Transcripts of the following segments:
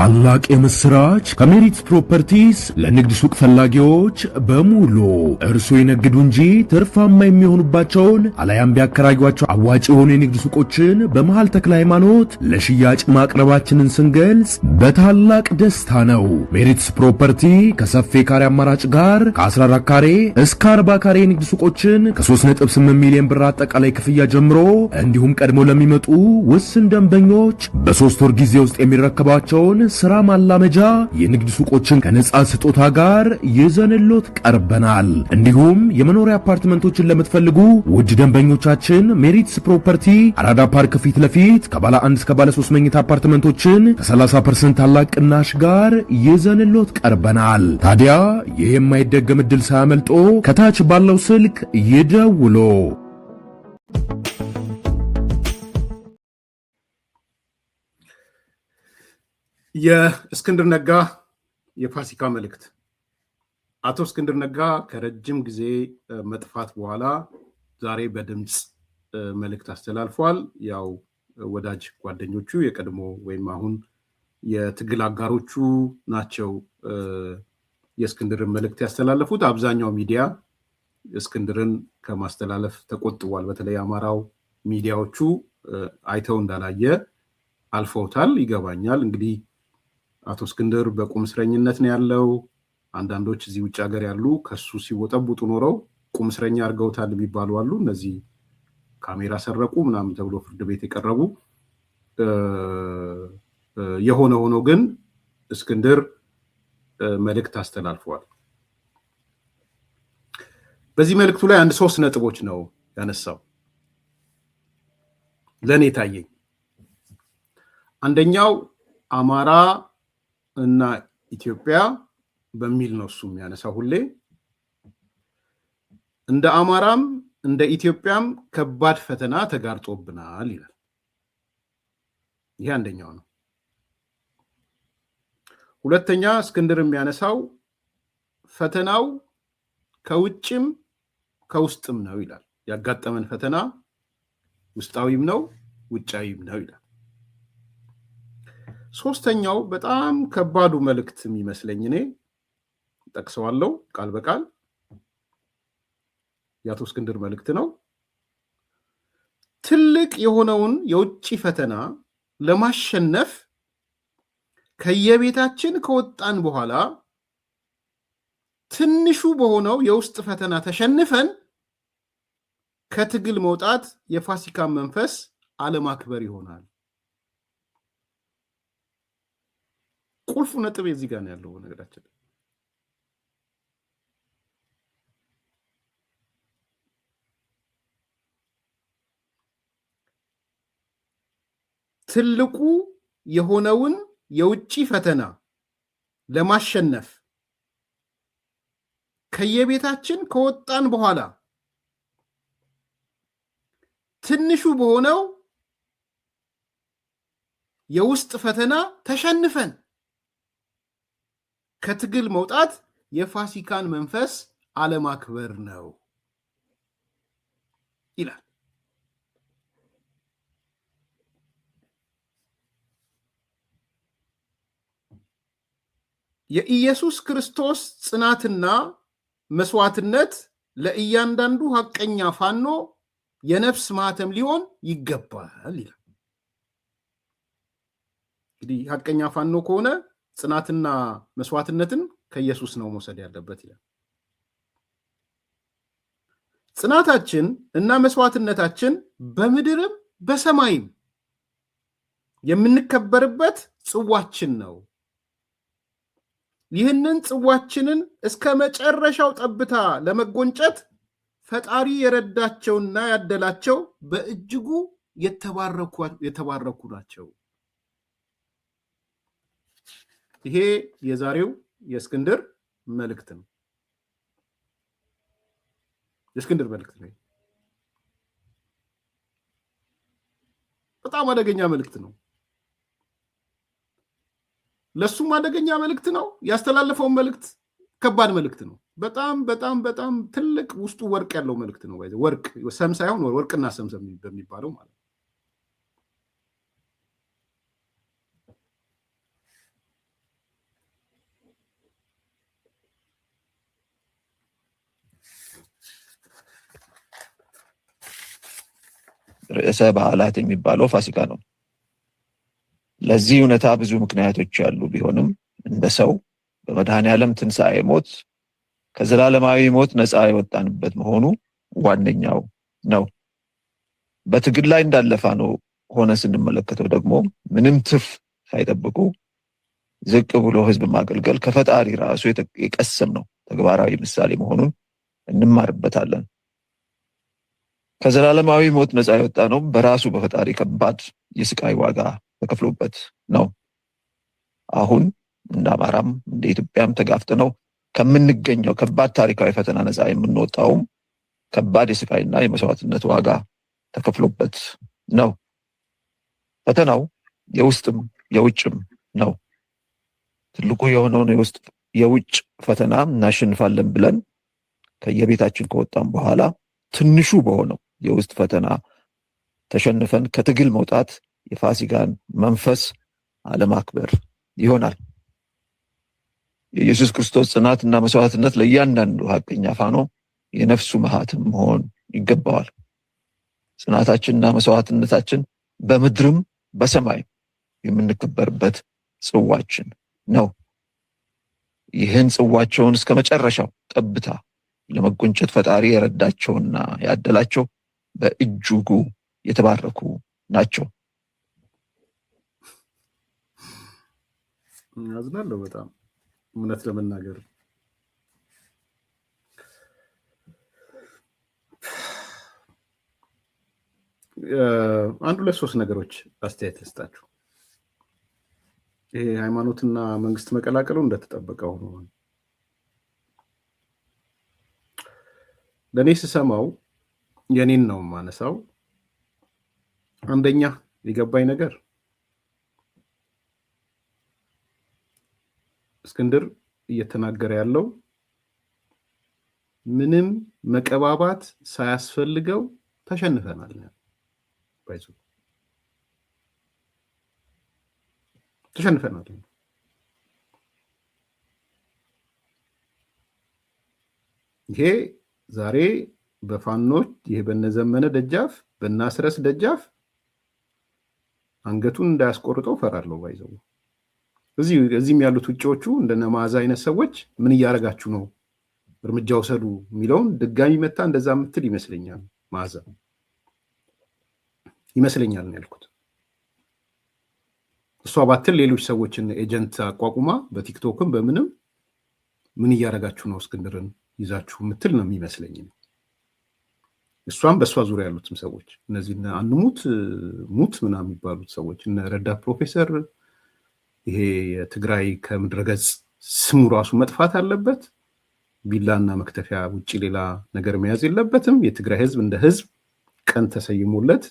ታላቅ የምስራች ከሜሪት ፕሮፐርቲስ ለንግድ ሱቅ ፈላጊዎች በሙሉ እርሱ ይነግዱ እንጂ ትርፋማ የሚሆኑባቸውን አለያም ቢያከራዩአቸው አዋጭ የሆኑ የንግድ ሱቆችን በመሃል ተክለ ሃይማኖት ለሽያጭ ማቅረባችንን ስንገልጽ በታላቅ ደስታ ነው። ሜሪትስ ፕሮፐርቲ ከሰፊ ካሬ አማራጭ ጋር ከ14 ካሬ እስከ 40 ካሬ የንግድ ሱቆችን ከ3.8 ሚሊዮን ብር አጠቃላይ ክፍያ ጀምሮ እንዲሁም ቀድሞ ለሚመጡ ውስን ደንበኞች በ3 ወር ጊዜ ውስጥ የሚረከባቸውን ስራ ማላመጃ የንግድ ሱቆችን ከነጻ ስጦታ ጋር ይዘንሎት ቀርበናል። እንዲሁም የመኖሪያ አፓርትመንቶችን ለምትፈልጉ ውድ ደንበኞቻችን ሜሪትስ ፕሮፐርቲ አራዳ ፓርክ ፊት ለፊት ከባለ 1 እስከ ባለ 3 መኝታ አፓርትመንቶችን ከ30% ታላቅ ቅናሽ ጋር ይዘንሎት ቀርበናል። ታዲያ ይህ የማይደገም ዕድል ሳያመልጦ ከታች ባለው ስልክ ይደውሉ። የእስክንድር ነጋ የፋሲካ መልእክት። አቶ እስክንድር ነጋ ከረጅም ጊዜ መጥፋት በኋላ ዛሬ በድምፅ መልእክት አስተላልፏል። ያው ወዳጅ ጓደኞቹ የቀድሞ ወይም አሁን የትግል አጋሮቹ ናቸው የእስክንድርን መልእክት ያስተላለፉት። አብዛኛው ሚዲያ እስክንድርን ከማስተላለፍ ተቆጥቧል። በተለይ አማራው ሚዲያዎቹ አይተው እንዳላየ አልፈውታል። ይገባኛል። እንግዲህ አቶ እስክንድር በቁም እስረኝነት ነው ያለው። አንዳንዶች እዚህ ውጭ ሀገር ያሉ ከሱ ሲወጠቡጡ ኖረው ቁም እስረኛ አድርገውታል የሚባሉ አሉ። እነዚህ ካሜራ ሰረቁ ምናምን ተብሎ ፍርድ ቤት የቀረቡ። የሆነ ሆኖ ግን እስክንድር መልእክት አስተላልፈዋል። በዚህ መልእክቱ ላይ 3 ነጥቦች ነው ያነሳው ለኔ ታየኝ። አንደኛው አማራ እና ኢትዮጵያ በሚል ነው እሱ የሚያነሳው ሁሌ። እንደ አማራም እንደ ኢትዮጵያም ከባድ ፈተና ተጋርጦብናል ይላል። ይሄ አንደኛው ነው። ሁለተኛ እስክንድር የሚያነሳው ፈተናው ከውጭም ከውስጥም ነው ይላል። ያጋጠመን ፈተና ውስጣዊም ነው ውጫዊም ነው ይላል። ሶስተኛው በጣም ከባዱ መልእክት የሚመስለኝ እኔ ጠቅሰዋለሁ ቃል በቃል የአቶ እስክንድር መልእክት ነው። ትልቅ የሆነውን የውጭ ፈተና ለማሸነፍ ከየቤታችን ከወጣን በኋላ ትንሹ በሆነው የውስጥ ፈተና ተሸንፈን ከትግል መውጣት የፋሲካ መንፈስ አለማክበር ይሆናል። ቁልፉ ነጥብ እዚህ ጋር ነው ያለው። ነገራችን ትልቁ የሆነውን የውጭ ፈተና ለማሸነፍ ከየቤታችን ከወጣን በኋላ ትንሹ በሆነው የውስጥ ፈተና ተሸንፈን ከትግል መውጣት የፋሲካን መንፈስ አለማክበር ነው ይላል። የኢየሱስ ክርስቶስ ጽናትና መስዋዕትነት ለእያንዳንዱ ሐቀኛ ፋኖ የነፍስ ማህተም ሊሆን ይገባል ይላል። እንግዲህ ሐቀኛ ፋኖ ከሆነ ጽናትና መስዋዕትነትን ከኢየሱስ ነው መውሰድ ያለበት ይላል። ጽናታችን እና መስዋዕትነታችን በምድርም በሰማይም የምንከበርበት ጽዋችን ነው። ይህንን ጽዋችንን እስከ መጨረሻው ጠብታ ለመጎንጨት ፈጣሪ የረዳቸውና ያደላቸው በእጅጉ የተባረኩ ናቸው። ይሄ የዛሬው የእስክንድር መልእክት ነው። የእስክንድር መልእክት ነው። በጣም አደገኛ መልእክት ነው። ለሱም አደገኛ መልእክት ነው። ያስተላለፈው መልእክት ከባድ መልእክት ነው። በጣም በጣም በጣም ትልቅ ውስጡ ወርቅ ያለው መልእክት ነው። ወርቅ ሰም ሳይሆን ወርቅና ሰም በሚባለው ማለት ነው። ርዕሰ በዓላት የሚባለው ፋሲካ ነው። ለዚህ እውነታ ብዙ ምክንያቶች ያሉ ቢሆንም እንደ ሰው በመድኃኔዓለም ትንሣኤ ሞት ከዘላለማዊ ሞት ነፃ የወጣንበት መሆኑ ዋነኛው ነው። በትግል ላይ እንዳለፋ ነው ሆነ ስንመለከተው ደግሞ ምንም ትርፍ ሳይጠብቁ ዝቅ ብሎ ህዝብ ማገልገል ከፈጣሪ ራሱ የቀሰም ነው ተግባራዊ ምሳሌ መሆኑን እንማርበታለን። ከዘላለማዊ ሞት ነፃ የወጣ ነው በራሱ በፈጣሪ ከባድ የስቃይ ዋጋ ተከፍሎበት ነው። አሁን እንደ አማራም እንደ ኢትዮጵያም ተጋፍጠነው ከምንገኘው ከባድ ታሪካዊ ፈተና ነፃ የምንወጣውም ከባድ የስቃይና የመስዋዕትነት ዋጋ ተከፍሎበት ነው። ፈተናው የውስጥም የውጭም ነው። ትልቁ የሆነውን የውጭ ፈተና እናሸንፋለን ብለን ከየቤታችን ከወጣን በኋላ ትንሹ በሆነው የውስጥ ፈተና ተሸንፈን ከትግል መውጣት የፋሲካን መንፈስ አለማክበር ይሆናል። የኢየሱስ ክርስቶስ ጽናትና መስዋዕትነት ለእያንዳንዱ ሐቀኛ ፋኖ የነፍሱ መሃትም መሆን ይገባዋል። ጽናታችንና መስዋዕትነታችን በምድርም በሰማይ የምንከበርበት ጽዋችን ነው። ይህን ጽዋቸውን እስከ መጨረሻው ጠብታ ለመጎንጨት ፈጣሪ የረዳቸውና ያደላቸው በእጅጉ የተባረኩ ናቸው። አዝናለሁ በጣም እውነት ለመናገር አንድ ሁለት ሶስት ነገሮች አስተያየት ልስጣችሁ። ይሄ ሃይማኖትና መንግስት መቀላቀሉ እንደተጠበቀው ነው። ለእኔ ስሰማው የኔን ነው ማነሳው። አንደኛ የገባኝ ነገር እስክንድር እየተናገረ ያለው ምንም መቀባባት ሳያስፈልገው ተሸንፈናል። ተሸንፈናል። ይሄ ዛሬ በፋኖች ይሄ በነዘመነ ደጃፍ በናስረስ ደጃፍ አንገቱን እንዳያስቆርጠው ፈራለሁ። ባይዘው እዚህም ያሉት ውጪዎቹ እንደነ መዓዛ አይነት ሰዎች ምን እያደረጋችሁ ነው እርምጃ ወሰዱ የሚለውን ድጋሚ መታ እንደዛ ምትል ይመስለኛል። መዓዛ ይመስለኛል ነው ያልኩት። እሷ ባትል ሌሎች ሰዎችን ኤጀንት አቋቁማ በቲክቶክም በምንም ምን እያደረጋችሁ ነው እስክንድርን ይዛችሁ ምትል ነው የሚመስለኝ። እሷም በእሷ ዙሪያ ያሉትም ሰዎች እነዚህ አንሙት ሙት ምናምን የሚባሉት ሰዎች እነ ረዳት ፕሮፌሰር ይሄ የትግራይ ከምድረገጽ ስሙ ራሱ መጥፋት አለበት። ቢላና መክተፊያ ውጭ ሌላ ነገር መያዝ የለበትም። የትግራይ ህዝብ እንደ ህዝብ ቀን ተሰይሞለት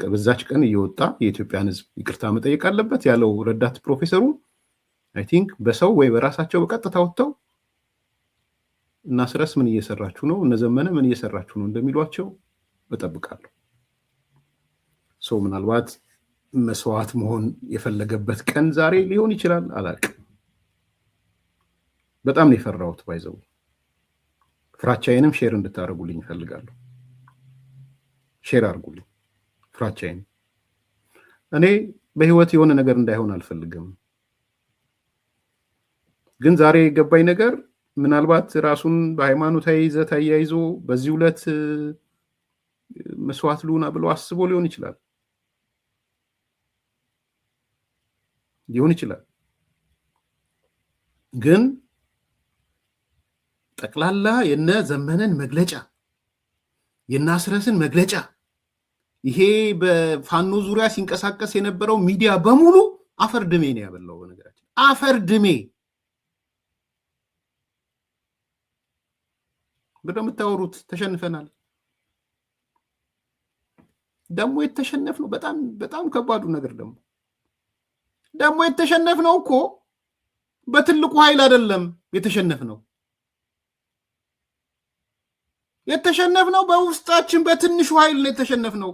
በዛች ቀን እየወጣ የኢትዮጵያን ህዝብ ይቅርታ መጠየቅ አለበት ያለው ረዳት ፕሮፌሰሩ አይ ቲንክ በሰው ወይ በራሳቸው በቀጥታ ወጥተው እና ስረስ ምን እየሰራችሁ ነው፣ እነዘመነ ምን እየሰራችሁ ነው እንደሚሏቸው እጠብቃለሁ። ሰው ምናልባት መስዋዕት መሆን የፈለገበት ቀን ዛሬ ሊሆን ይችላል፣ አላውቅም። በጣም ነው የፈራሁት። ባይዘው ፍራቻዬንም ሼር እንድታደርጉልኝ እፈልጋለሁ። ሼር አድርጉልኝ ፍራቻዬን። እኔ በህይወት የሆነ ነገር እንዳይሆን አልፈልግም። ግን ዛሬ የገባኝ ነገር ምናልባት ራሱን በሃይማኖታዊ ይዘት አያይዞ በዚህ ዕለት መስዋዕት ልሁና ብሎ አስቦ ሊሆን ይችላል ግን ጠቅላላ የነ ዘመነን መግለጫ የናስረስን መግለጫ ይሄ በፋኖ ዙሪያ ሲንቀሳቀስ የነበረው ሚዲያ በሙሉ አፈር ድሜ ነው ያበላው። በነገራችን አፈር ድሜ በደምታወሩት ተሸንፈናል። ደግሞ የተሸነፍነው በጣም ከባዱ ነገር ደግሞ የተሸነፍነው እኮ በትልቁ ኃይል አይደለም። የተሸነፍነው በውስጣችን በትንሹ ኃይል ነው የተሸነፍነው።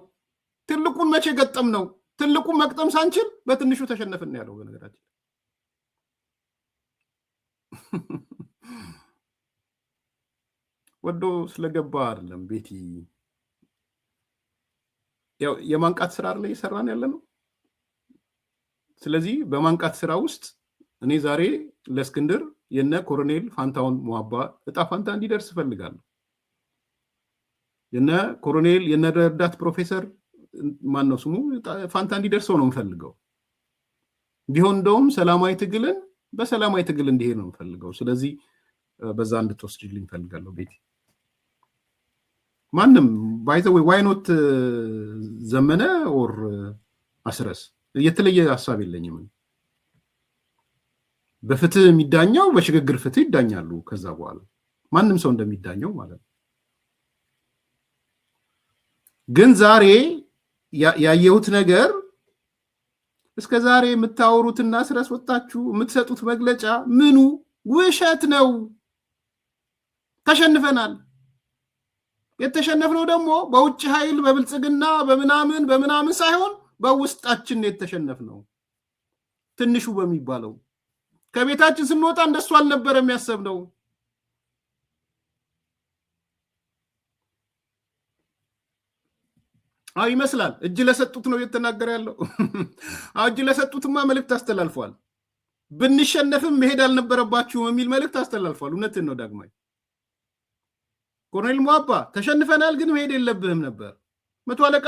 ትልቁን መቼ ገጠም ነው? ትልቁን መቅጠም ሳንችል በትንሹ ተሸነፍን ያለው በነገራችን ወዶ ስለገባ አይደለም። ቤቲ ያው የማንቃት ስራ ላይ እየሰራን ያለ ነው። ስለዚህ በማንቃት ስራ ውስጥ እኔ ዛሬ ለእስክንድር የነ ኮሎኔል ፋንታውን ሟባ እጣ ፋንታ እንዲደርስ እፈልጋለሁ። የነ ኮሎኔል የነ ረዳት ፕሮፌሰር ማን ነው ስሙ ፋንታ እንዲደርሰው ነው የምፈልገው። ቢሆን እንደውም ሰላማዊ ትግልን በሰላማዊ ትግል እንዲሄድ ነው የምፈልገው። ስለዚህ በዛ እንድትወስድልኝ እፈልጋለሁ ቤቲ። ማንም ባይዘው ዋይ ኖት ዘመነ ኦር አስረስ የተለየ ሐሳብ የለኝም። በፍትህ የሚዳኛው በሽግግር ፍትህ ይዳኛሉ። ከዛ በኋላ ማንም ሰው እንደሚዳኘው ማለት ነው። ግን ዛሬ ያየሁት ነገር እስከ ዛሬ የምታወሩትና ስረስ ወጣችሁ የምትሰጡት መግለጫ ምኑ ውሸት ነው። ተሸንፈናል። የተሸነፍነው ደግሞ በውጭ ኃይል በብልጽግና በምናምን ሳይሆን በውስጣችን የተሸነፍነው ትንሹ በሚባለው ከቤታችን ስንወጣ እንደሱ አልነበረ የሚያሰብነው። ይመስላል እጅ ለሰጡት ነው እየተናገረ ያለው። እጅ ለሰጡትማ መልእክት አስተላልፏል። ብንሸነፍም መሄድ አልነበረባችሁም የሚል መልእክት አስተላልፏል። እውነትን ነው ዳግማይ ኮሎኔል ሟባ ተሸንፈናል፣ ግን መሄድ የለብህም ነበር። መቶ አለቃ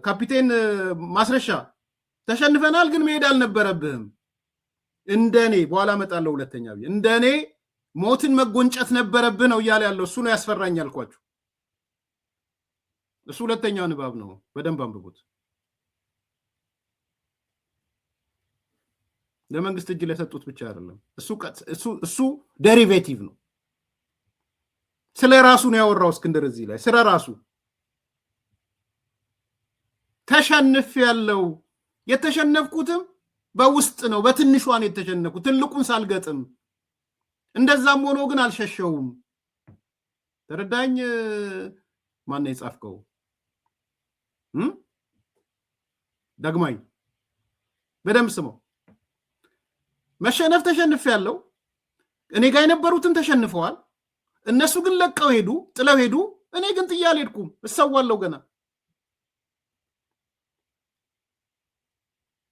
ካፒቴን ማስረሻ ተሸንፈናል፣ ግን መሄድ አልነበረብህም። እንደኔ በኋላ እመጣለሁ ሁለተኛ እንደኔ ሞትን መጎንጨት ነበረብህ ነው እያለ ያለው። እሱ ነው ያስፈራኝ ያልኳችሁ። እሱ ሁለተኛው ንባብ ነው። በደንብ አንብቡት። ለመንግስት እጅ ለሰጡት ብቻ አይደለም። እሱ ዴሪቬቲቭ ነው። ስለ ራሱ ነው ያወራው እስክንድር እዚህ ላይ ስለ ራሱ ተሸንፍ ያለው የተሸነፍኩትም በውስጥ ነው። በትንሿን የተሸነፍኩ ትልቁን ሳልገጥም፣ እንደዛም ሆኖ ግን አልሸሸውም። ተረዳኝ። ማን ነው የጻፍከው? ዳግማይ በደንብ ስመው። መሸነፍ ተሸንፍ ያለው እኔ ጋር የነበሩትን ተሸንፈዋል። እነሱ ግን ለቀው ሄዱ፣ ጥለው ሄዱ። እኔ ግን ጥዬ አልሄድኩም፣ እሰዋለሁ ገና።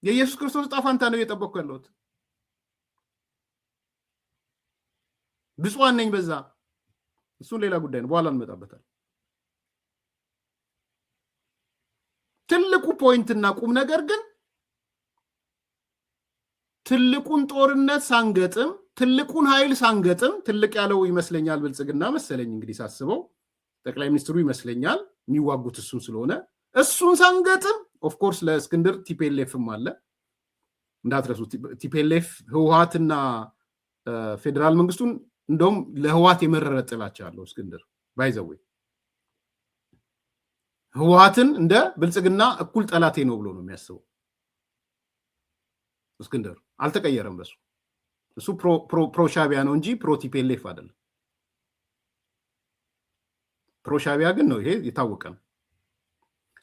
የኢየሱስ ክርስቶስ ዕጣ ፈንታ ነው እየጠበቅኩ ያለሁት። ብፁዓን ነኝ በዛ። እሱን ሌላ ጉዳይ ነው፣ በኋላ እንመጣበታል። ትልቁ ፖይንትና ቁም ነገር ግን ትልቁን ጦርነት ሳንገጥም ትልቁን ኃይል ሳንገጥም፣ ትልቅ ያለው ይመስለኛል ብልጽግና መሰለኝ እንግዲህ ሳስበው፣ ጠቅላይ ሚኒስትሩ ይመስለኛል የሚዋጉት እሱን ስለሆነ እሱን ሳንገጥም፣ ኦፍኮርስ ለእስክንድር ቲፒኤልኤፍም አለ እንዳትረሱ። ቲፒኤልኤፍ ህወሓትና ፌዴራል መንግስቱን እንደውም ለህወሓት የመረረ ጥላቻ አለው እስክንድር ባይዘዌ። ህወሓትን እንደ ብልጽግና እኩል ጠላቴ ነው ብሎ ነው የሚያስበው እስክንድር። አልተቀየረም በሱ። እሱ ፕሮ ሻቢያ ነው እንጂ ፕሮ ቲፒኤልኤፍ አይደለም። ፕሮ ሻቢያ ግን ነው፣ ይሄ የታወቀ ነው።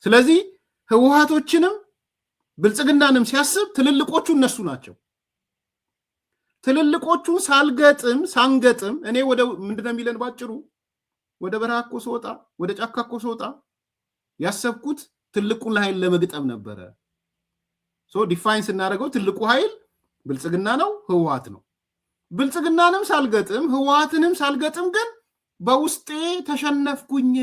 ስለዚህ ህወሓቶችንም ብልጽግናንም ሲያስብ ትልልቆቹ እነሱ ናቸው። ትልልቆቹን ሳንገጥም እኔ ወደ ምንድነው የሚለን ባጭሩ፣ ወደ በረሃ እኮ ስወጣ፣ ወደ ጫካ እኮ ስወጣ ያሰብኩት ትልቁን ኃይል ለመግጠም ነበረ። ዲፋይን ስናደርገው ትልቁ ኃይል ብልጽግና ነው፣ ህወሓት ነው። ብልጽግናንም ሳልገጥም ህወሓትንም ሳልገጥም ግን በውስጤ ተሸነፍኩኝ።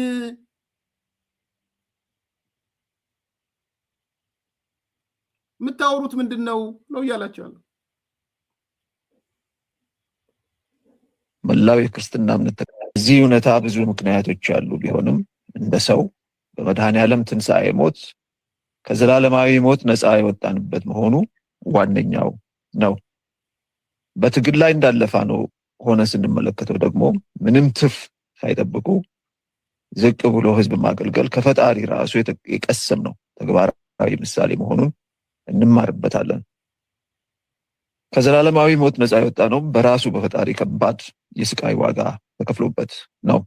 የምታወሩት ምንድን ነው እያላቸው ያለው። መላው የክርስትና እምነት እዚህ እውነታ ብዙ ምክንያቶች ያሉ ቢሆንም እንደ ሰው በመድኃኔዓለም ትንሣኤ ሞት ከዘላለማዊ ሞት ነፃ የወጣንበት መሆኑ ዋነኛው ነው። በትግል ላይ እንዳለፋ ነው ሆነ ስንመለከተው ደግሞ ምንም ትርፍ ሳይጠብቁ ዝቅ ብሎ ህዝብ ማገልገል ከፈጣሪ ራሱ የቀሰም ነው ተግባራዊ ምሳሌ መሆኑን እንማርበታለን። ከዘላለማዊ ሞት ነፃ የወጣ ነው በራሱ በፈጣሪ ከባድ የስቃይ ዋጋ ተከፍሎበት ነው።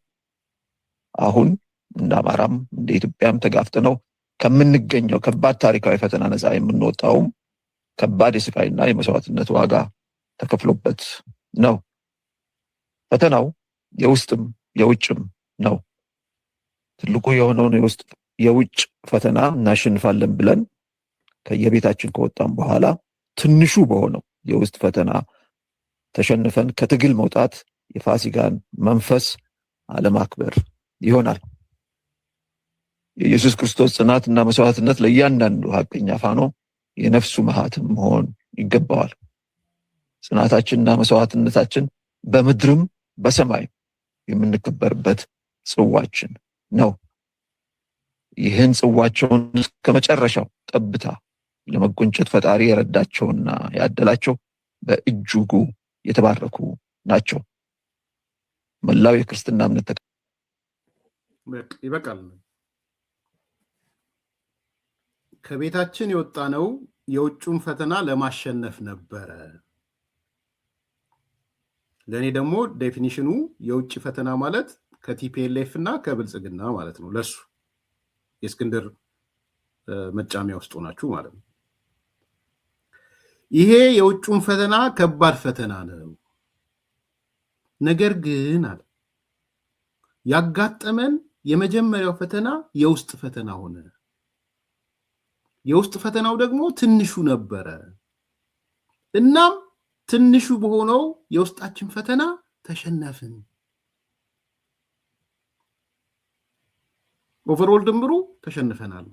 አሁን እንደ አማራም እንደ ኢትዮጵያም ተጋፍተነው ከምንገኘው ከባድ ታሪካዊ ፈተና ነፃ የምንወጣውም ከባድ የስቃይና የመስዋዕትነት ዋጋ ተከፍሎበት ነው። ፈተናው የውስጥም የውጭም ነው። ትልቁ የሆነውን የውስጥ የውጭ ፈተና እናሸንፋለን ብለን ከየቤታችን ከወጣን በኋላ ትንሹ በሆነው የውስጥ ፈተና ተሸንፈን ከትግል መውጣት የፋሲካን መንፈስ አለማክበር ይሆናል። የኢየሱስ ክርስቶስ ጽናትና መስዋዕትነት ለእያንዳንዱ ሐቀኛ ፋኖ የነፍሱ ማህተም መሆን ይገባዋል። ጽናታችንና መስዋዕትነታችን በምድርም በሰማይ የምንከበርበት ጽዋችን ነው። ይህን ጽዋቸውን እስከመጨረሻው ጠብታ ለመጎንጨት ፈጣሪ የረዳቸውና ያደላቸው በእጅጉ የተባረኩ ናቸው። መላው የክርስትና እምነት ይበቃል። ከቤታችን የወጣነው የውጭውን ፈተና ለማሸነፍ ነበረ። ለእኔ ደግሞ ዴፊኒሽኑ የውጭ ፈተና ማለት ከቲፒኤልኤፍ እና ከብልጽግና ማለት ነው። ለሱ የእስክንድር መጫሚያ ውስጥ ሆናችሁ ማለት ነው። ይሄ የውጭውን ፈተና ከባድ ፈተና ነው። ነገር ግን አለ ያጋጠመን የመጀመሪያው ፈተና የውስጥ ፈተና ሆነ። የውስጥ ፈተናው ደግሞ ትንሹ ነበረ። እናም ትንሹ በሆነው የውስጣችን ፈተና ተሸነፍን። ኦቨርኦል ድምሩ ተሸንፈናል።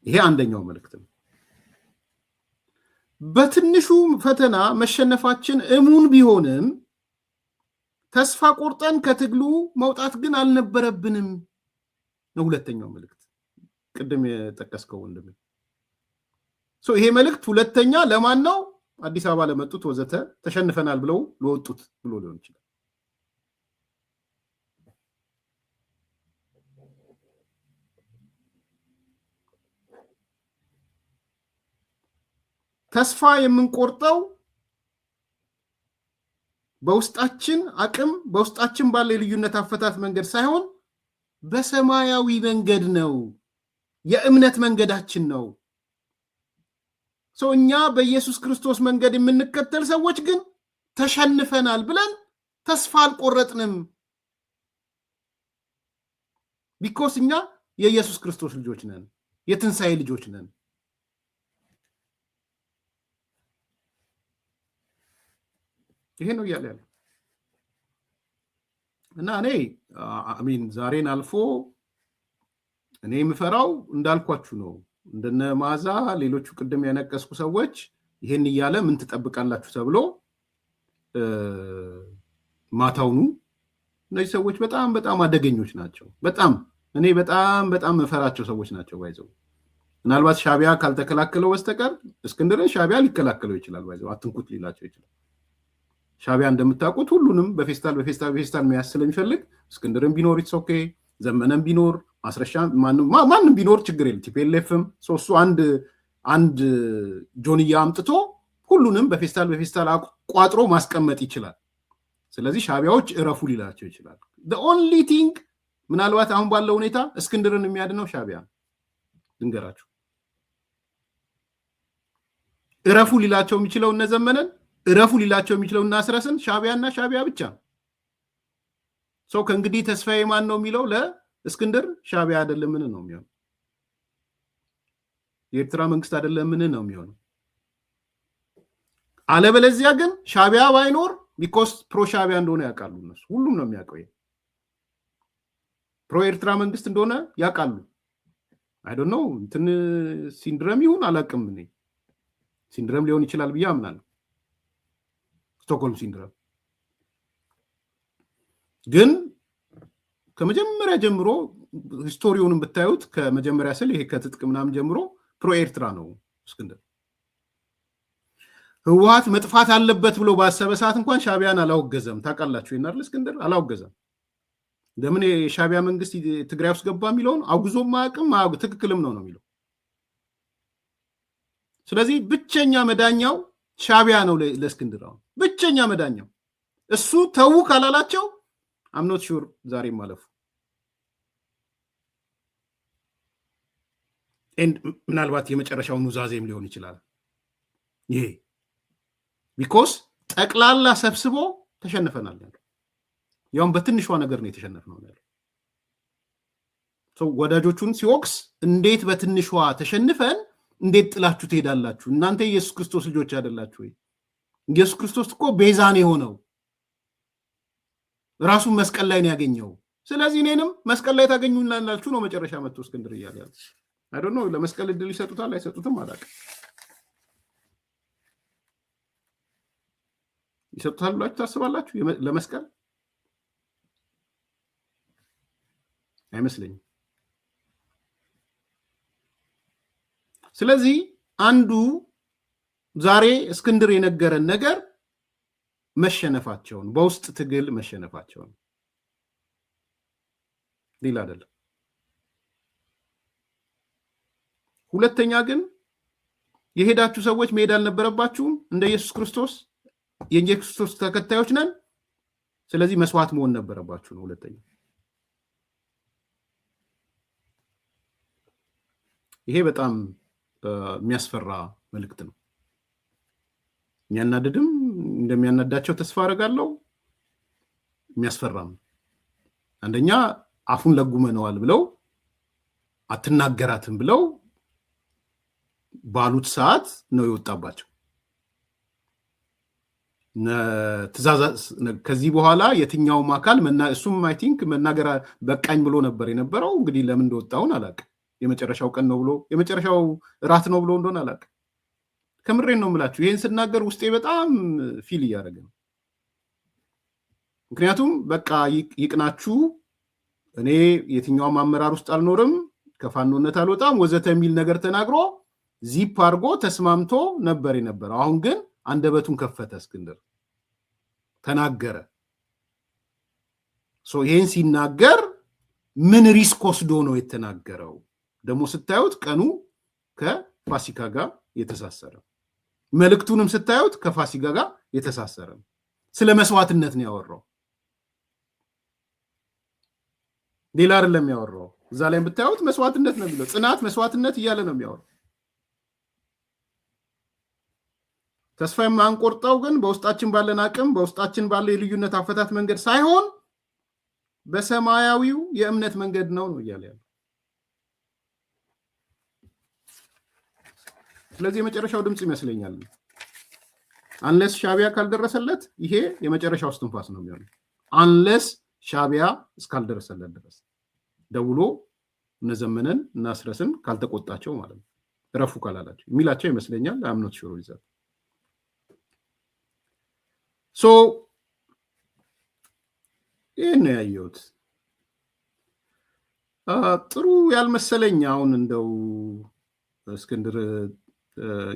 ይሄ አንደኛው መልእክት ነው። በትንሹ ፈተና መሸነፋችን እሙን ቢሆንም ተስፋ ቆርጠን ከትግሉ መውጣት ግን አልነበረብንም ነው ሁለተኛው መልእክት። ቅድም የጠቀስከው ወንድም ይሄ መልእክት ሁለተኛ ለማን ነው? አዲስ አበባ ለመጡት ወዘተ ተሸንፈናል ብለው ለወጡት ብሎ ሊሆን ይችላል። ተስፋ የምንቆርጠው በውስጣችን አቅም በውስጣችን ባለ የልዩነት አፈታት መንገድ ሳይሆን በሰማያዊ መንገድ ነው። የእምነት መንገዳችን ነው። እኛ በኢየሱስ ክርስቶስ መንገድ የምንከተል ሰዎች ግን ተሸንፈናል ብለን ተስፋ አልቆረጥንም። ቢኮስ እኛ የኢየሱስ ክርስቶስ ልጆች ነን፣ የትንሣኤ ልጆች ነን። ይሄ ነው እያለ ያለው እና እኔ ዛሬን አልፎ እኔ የምፈራው እንዳልኳችሁ ነው። እንደነ ማዛ ሌሎቹ ቅድም ያነቀስኩ ሰዎች ይሄን እያለ ምን ትጠብቃላችሁ ተብሎ ማታውኑ እነዚህ ሰዎች በጣም በጣም አደገኞች ናቸው። እኔ በጣም መፈራቸው ሰዎች ናቸው። ባይዘው ምናልባት ሻቢያ ካልተከላከለው በስተቀር እስክንድርን ሻቢያ ሊከላከለው ይችላል። ባይዘው አትንኩት ሊላቸው ይችላል። ሻቢያ እንደምታውቁት ሁሉንም በፌስታል መያዝ ስለሚፈልግ እስክንድርን ቢኖር ኢትስ ኦኬ፣ ዘመነም ቢኖር ማስረሻ ማንም ቢኖር ችግር የለም። ቲፒኤልኤፍም እሱ አንድ ጆንያ አምጥቶ ሁሉንም በፌስታል ቋጥሮ ማስቀመጥ ይችላል። ስለዚህ ሻቢያዎች እረፉ ሊላቸው ይችላል። ኦንሊ ቲንግ ምናልባት አሁን ባለው ሁኔታ እስክንድርን የሚያድነው ሻቢያ ድንገራችሁ እረፉ ሊላቸው የሚችለው እነ ዘመነን እረፉ ሊላቸው የሚችለው እና አስረስን ሻቢያና ሻቢያ ብቻ። ሰው ከእንግዲህ ተስፋዬ ማን ነው የሚለው ለእስክንድር ሻቢያ አይደለምን ነው የሚሆነው። የኤርትራ መንግስት አይደለምን ነው የሚሆነው። አለበለዚያ ግን ሻቢያ ባይኖር ቢኮስ ፕሮ ሻቢያ እንደሆነ ያውቃሉ እነሱ። ሁሉም ነው የሚያውቀው ፕሮ ኤርትራ መንግስት እንደሆነ ያውቃሉ። አይ ዶንት ኖ እንትን ሲንድረም ይሁን አላውቅም። እኔ ሲንድረም ሊሆን ይችላል ብዬ አምናለሁ። ስቶክሆልም ሲንድረም ግን ከመጀመሪያ ጀምሮ ሂስቶሪውንም ብታዩት ከመጀመሪያ ስል ይሄ ከትጥቅ ምናምን ጀምሮ ፕሮ ኤርትራ ነው እስክንድር። ህወሓት መጥፋት አለበት ብሎ ባሰበ ሰዓት እንኳን ሻቢያን አላወገዘም። ታውቃላችሁ ይናል እስክንድር አላወገዘም። ለምን የሻቢያ መንግስት ትግራይ ውስጥ ገባ የሚለውን አውግዞም አያውቅም። ትክክልም ነው የሚለው። ስለዚህ ብቸኛ መዳኛው ሻቢያ ነው ለእስክንድር። አሁን ብቸኛ መዳኛው እሱ ተው ካላላቸው አምኖት ሹር ዛሬም ማለፉ ምናልባት የመጨረሻው ኑዛዜም ሊሆን ይችላል። ይሄ ቢኮስ ጠቅላላ ሰብስቦ ተሸንፈናል ያለው ያውም በትንሿ ነገር ነው የተሸነፍነው ያለው። ወዳጆቹን ሲወቅስ እንዴት በትንሿ ተሸንፈን እንዴት ጥላችሁ ትሄዳላችሁ? እናንተ ኢየሱስ ክርስቶስ ልጆች አይደላችሁ ወይ? ኢየሱስ ክርስቶስ እኮ ቤዛን የሆነው ራሱን መስቀል ላይ ነው ያገኘው። ስለዚህ እኔንም መስቀል ላይ ታገኙናላችሁ ነው መጨረሻ መጥቶ እስክንድር እያለ ያለ። አይ ዶንት ኖ ለመስቀል እድል ይሰጡታል አይሰጡትም አላውቅም። ይሰጡታል ብላችሁ ታስባላችሁ? ለመስቀል አይመስለኝም። ስለዚህ አንዱ ዛሬ እስክንድር የነገረን ነገር መሸነፋቸውን፣ በውስጥ ትግል መሸነፋቸውን፣ ሌላ አይደለም። ሁለተኛ ግን የሄዳችሁ ሰዎች መሄድ አልነበረባችሁም። እንደ ኢየሱስ ክርስቶስ የኢየሱስ ክርስቶስ ተከታዮች ነን፣ ስለዚህ መስዋዕት መሆን ነበረባችሁ ነው። ሁለተኛ ይሄ በጣም የሚያስፈራ መልእክት ነው። የሚያናድድም እንደሚያናዳቸው ተስፋ አደርጋለሁ። የሚያስፈራም አንደኛ አፉን ለጉመነዋል ብለው አትናገራትም ብለው ባሉት ሰዓት ነው የወጣባቸው ትእዛዝ። ከዚህ በኋላ የትኛውም አካል እሱም አይ ቲንክ መናገር በቃኝ ብሎ ነበር የነበረው። እንግዲህ ለምን እንደወጣውን አላውቅም። የመጨረሻው ቀን ነው ብሎ የመጨረሻው ራት ነው ብሎ እንደሆነ አላውቅም። ከምሬን ነው የምላችሁ። ይሄን ስናገር ውስጤ በጣም ፊል እያደረገ ነው። ምክንያቱም በቃ ይቅናችሁ፣ እኔ የትኛውም አመራር ውስጥ አልኖርም፣ ከፋኖነት አልወጣም ወዘተ የሚል ነገር ተናግሮ ዚፕ አድርጎ ተስማምቶ ነበር የነበረው። አሁን ግን አንደበቱን ከፈተ፣ እስክንድር ተናገረ። ይሄን ሲናገር ምን ሪስክ ወስዶ ነው የተናገረው? ደግሞ ስታዩት ቀኑ ከፋሲካ ጋር የተሳሰረ፣ መልእክቱንም ስታዩት ከፋሲካ ጋር የተሳሰረ፣ ስለ መስዋዕትነት ነው ያወራው። ሌላ አይደለም ያወራው። እዛ ላይ ብታዩት መስዋዕትነት ነው የሚለው፣ ጽናት መስዋዕትነት እያለ ነው የሚያወራው። ተስፋ የማንቆርጠው ግን በውስጣችን ባለን አቅም፣ በውስጣችን ባለው የልዩነት አፈታት መንገድ ሳይሆን በሰማያዊው የእምነት መንገድ ነው እያለ ያለው። ስለዚህ የመጨረሻው ድምፅ ይመስለኛል። አንለስ ሻቢያ ካልደረሰለት ይሄ የመጨረሻው እስትንፋስ ነው የሚሆነው። አንለስ ሻቢያ እስካልደረሰለት ድረስ ደውሎ እነዘመነን እና አስረስን ካልተቆጣቸው ማለት ነው፣ ረፉ ካላላቸው የሚላቸው ይመስለኛል። አምኖት ሽሮ ይዛል። ይህን ነው ያየሁት። ጥሩ ያልመሰለኝ አሁን እንደው እስክንድር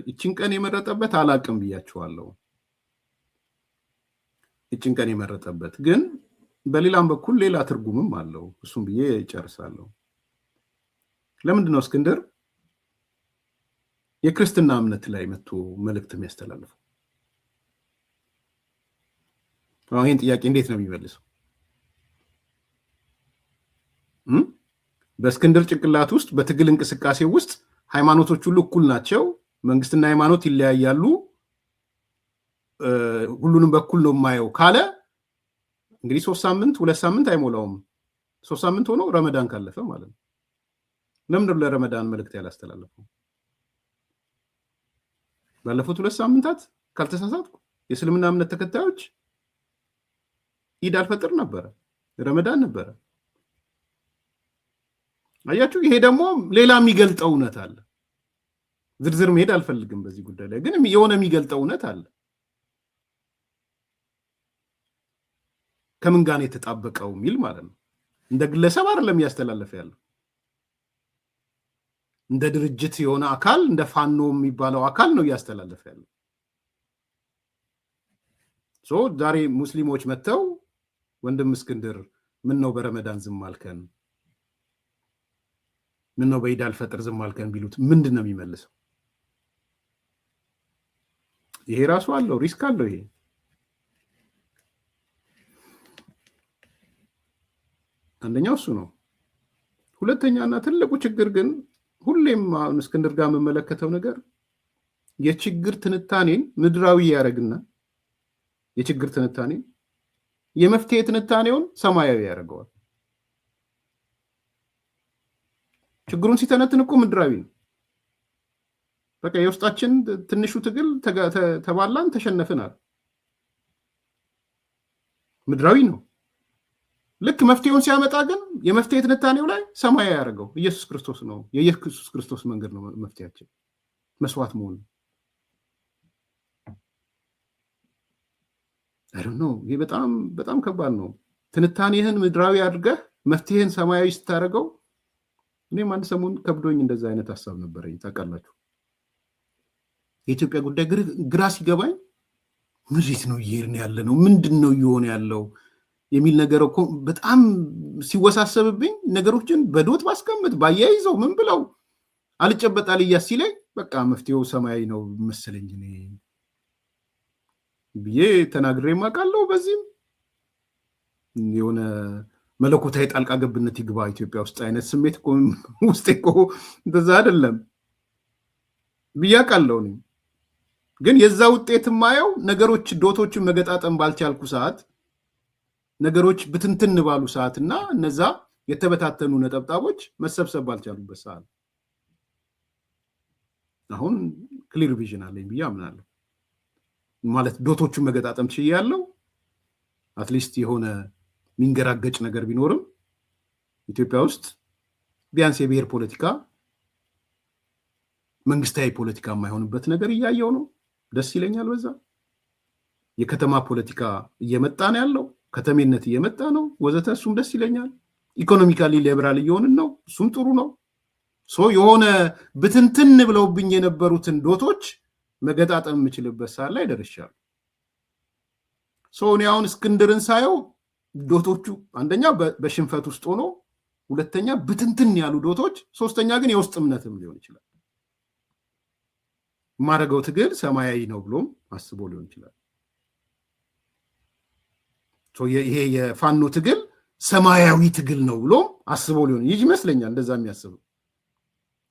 ይችን ቀን የመረጠበት አላቅም ብያችኋለሁ። ይችን ቀን የመረጠበት ግን በሌላም በኩል ሌላ ትርጉምም አለው። እሱም ብዬ ይጨርሳለሁ። ለምንድን ነው እስክንድር የክርስትና እምነት ላይ መጥቶ መልእክት የሚያስተላልፈው? ይህን ጥያቄ እንዴት ነው የሚመልሰው? በእስክንድር ጭንቅላት ውስጥ በትግል እንቅስቃሴ ውስጥ ሃይማኖቶች ሁሉ እኩል ናቸው፣ መንግስትና ሃይማኖት ይለያያሉ፣ ሁሉንም በኩል ነው የማየው ካለ እንግዲህ 3 ሳምንት 2 ሳምንት አይሞላውም። 3 ሳምንት ሆኖ ረመዳን ካለፈ ማለት ነው። ለምንድን ለረመዳን መልእክት ያላስተላለፈው? ባለፉት 2 ሳምንታት ካልተሳሳትኩ የእስልምና እምነት ተከታዮች ኢድ አልፈጥር ነበረ፣ ረመዳን ነበረ። አያችሁ፣ ይሄ ደግሞ ሌላ የሚገልጠው እውነት አለ። ዝርዝር መሄድ አልፈልግም በዚህ ጉዳይ ላይ፣ ግን የሆነ የሚገልጠው እውነት አለ። ከምን ጋር ነው የተጣበቀው የሚል ማለት ነው። እንደ ግለሰብ አይደለም እያስተላለፈ ያለው፣ እንደ ድርጅት የሆነ አካል፣ እንደ ፋኖ የሚባለው አካል ነው እያስተላለፈ ያለው። ዛሬ ሙስሊሞች መጥተው ወንድም እስክንድር ምን ነው በረመዳን ዝም አልከን፣ ምን ነው በኢድ አልፈጥር ዝም አልከን ቢሉት ምንድን ነው የሚመልሰው? ይሄ ራሱ አለው ሪስክ አለው። ይሄ አንደኛው እሱ ነው። ሁለተኛና ትልቁ ችግር ግን ሁሌም እስክንድር ጋር የምመለከተው ነገር የችግር ትንታኔን ምድራዊ ያደርግና የችግር ትንታኔን የመፍትሄ ትንታኔውን ሰማያዊ ያደርገዋል። ችግሩን ሲተነትን እኮ ምድራዊ ነው። በቃ የውስጣችን ትንሹ ትግል ተባላን ተሸነፍናል። ምድራዊ ነው። ልክ መፍትሄውን ሲያመጣ ግን የመፍትሄ ትንታኔው ላይ ሰማያዊ ያደርገው ኢየሱስ ክርስቶስ ነው። የኢየሱስ ክርስቶስ መንገድ ነው መፍትሄያችን፣ መስዋዕት መሆን ነው። ነው ይሄ በጣም በጣም ከባድ ነው። ትንታኔህን ምድራዊ አድርገህ መፍትሄን ሰማያዊ ስታደርገው እኔም አንድ ሰሞን ከብዶኝ እንደዛ አይነት ሐሳብ ነበረኝ። ታውቃላችሁ የኢትዮጵያ ጉዳይ ግራ ሲገባኝ ምሪት ነው እየሄድን ያለ ነው ምንድነው እየሆነ ያለው የሚል ነገር እኮ በጣም ሲወሳሰብብኝ ነገሮችን በዶት ባስቀምጥ ባያይዘው ምን ብለው አልጨበጣል እያሲለኝ በቃ መፍትሄው ሰማያዊ ነው መሰለኝ እኔ ብዬ ተናግሬ ማቃለው። በዚህም የሆነ መለኮታዊ ጣልቃ ገብነት ይግባ ኢትዮጵያ ውስጥ አይነት ስሜት እኮ ውስጤ እኮ እንደዛ አይደለም ብያቃለው። ግን የዛ ውጤት ማየው ነገሮች ዶቶችን መገጣጠም ባልቻልኩ ሰዓት ነገሮች ብትንትን ባሉ ሰዓትና እነዛ የተበታተኑ ነጠብጣቦች መሰብሰብ ባልቻሉበት ሰዓት አሁን ክሊር ቪዥን አለኝ ብዬ አምናለሁ። ማለት ዶቶቹን መገጣጠም ችያለሁ። አትሊስት የሆነ ሚንገራገጭ ነገር ቢኖርም ኢትዮጵያ ውስጥ ቢያንስ የብሔር ፖለቲካ መንግስታዊ ፖለቲካ የማይሆንበት ነገር እያየው ነው። ደስ ይለኛል። በዛ የከተማ ፖለቲካ እየመጣ ነው ያለው፣ ከተሜነት እየመጣ ነው ወዘተ። እሱም ደስ ይለኛል። ኢኮኖሚካሊ ሊበራል እየሆንን ነው፣ እሱም ጥሩ ነው። የሆነ ብትንትን ብለውብኝ የነበሩትን ዶቶች መገጣጠም የምችልበት ሰዓት ላይ ደርሻለሁ። እኔ አሁን እስክንድርን ሳየው ዶቶቹ አንደኛ በሽንፈት ውስጥ ሆኖ፣ ሁለተኛ ብትንትን ያሉ ዶቶች፣ ሶስተኛ ግን የውስጥ እምነትም ሊሆን ይችላል። የማደርገው ትግል ሰማያዊ ነው ብሎም አስቦ ሊሆን ይችላል። ይሄ የፋኖ ትግል ሰማያዊ ትግል ነው ብሎም አስቦ ሊሆን ይመስለኛል። እንደዛ የሚያስበው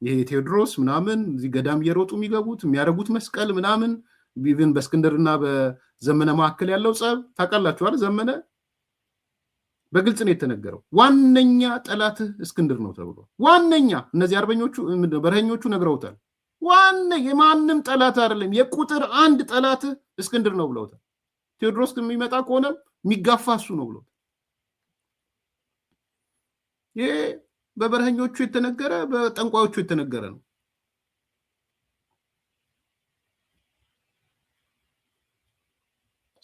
ይሄ ቴዎድሮስ ምናምን እዚህ ገዳም እየሮጡ የሚገቡት የሚያደርጉት መስቀል ምናምን ቢብን በእስክንድርና በዘመነ መካከል ያለው ጸብ ታውቃላችኋል። ዘመነ በግልጽ ነው የተነገረው። ዋነኛ ጠላትህ እስክንድር ነው ተብሎ ዋነኛ እነዚህ አርበኞቹ በረኞቹ ነግረውታል። የማንም ጠላት አይደለም፣ የቁጥር አንድ ጠላትህ እስክንድር ነው ብለውታል። ቴዎድሮስ የሚመጣ ከሆነ የሚጋፋ እሱ ነው ብለውታል። ይሄ በበረኞቹ የተነገረ በጠንቋዮቹ የተነገረ ነው።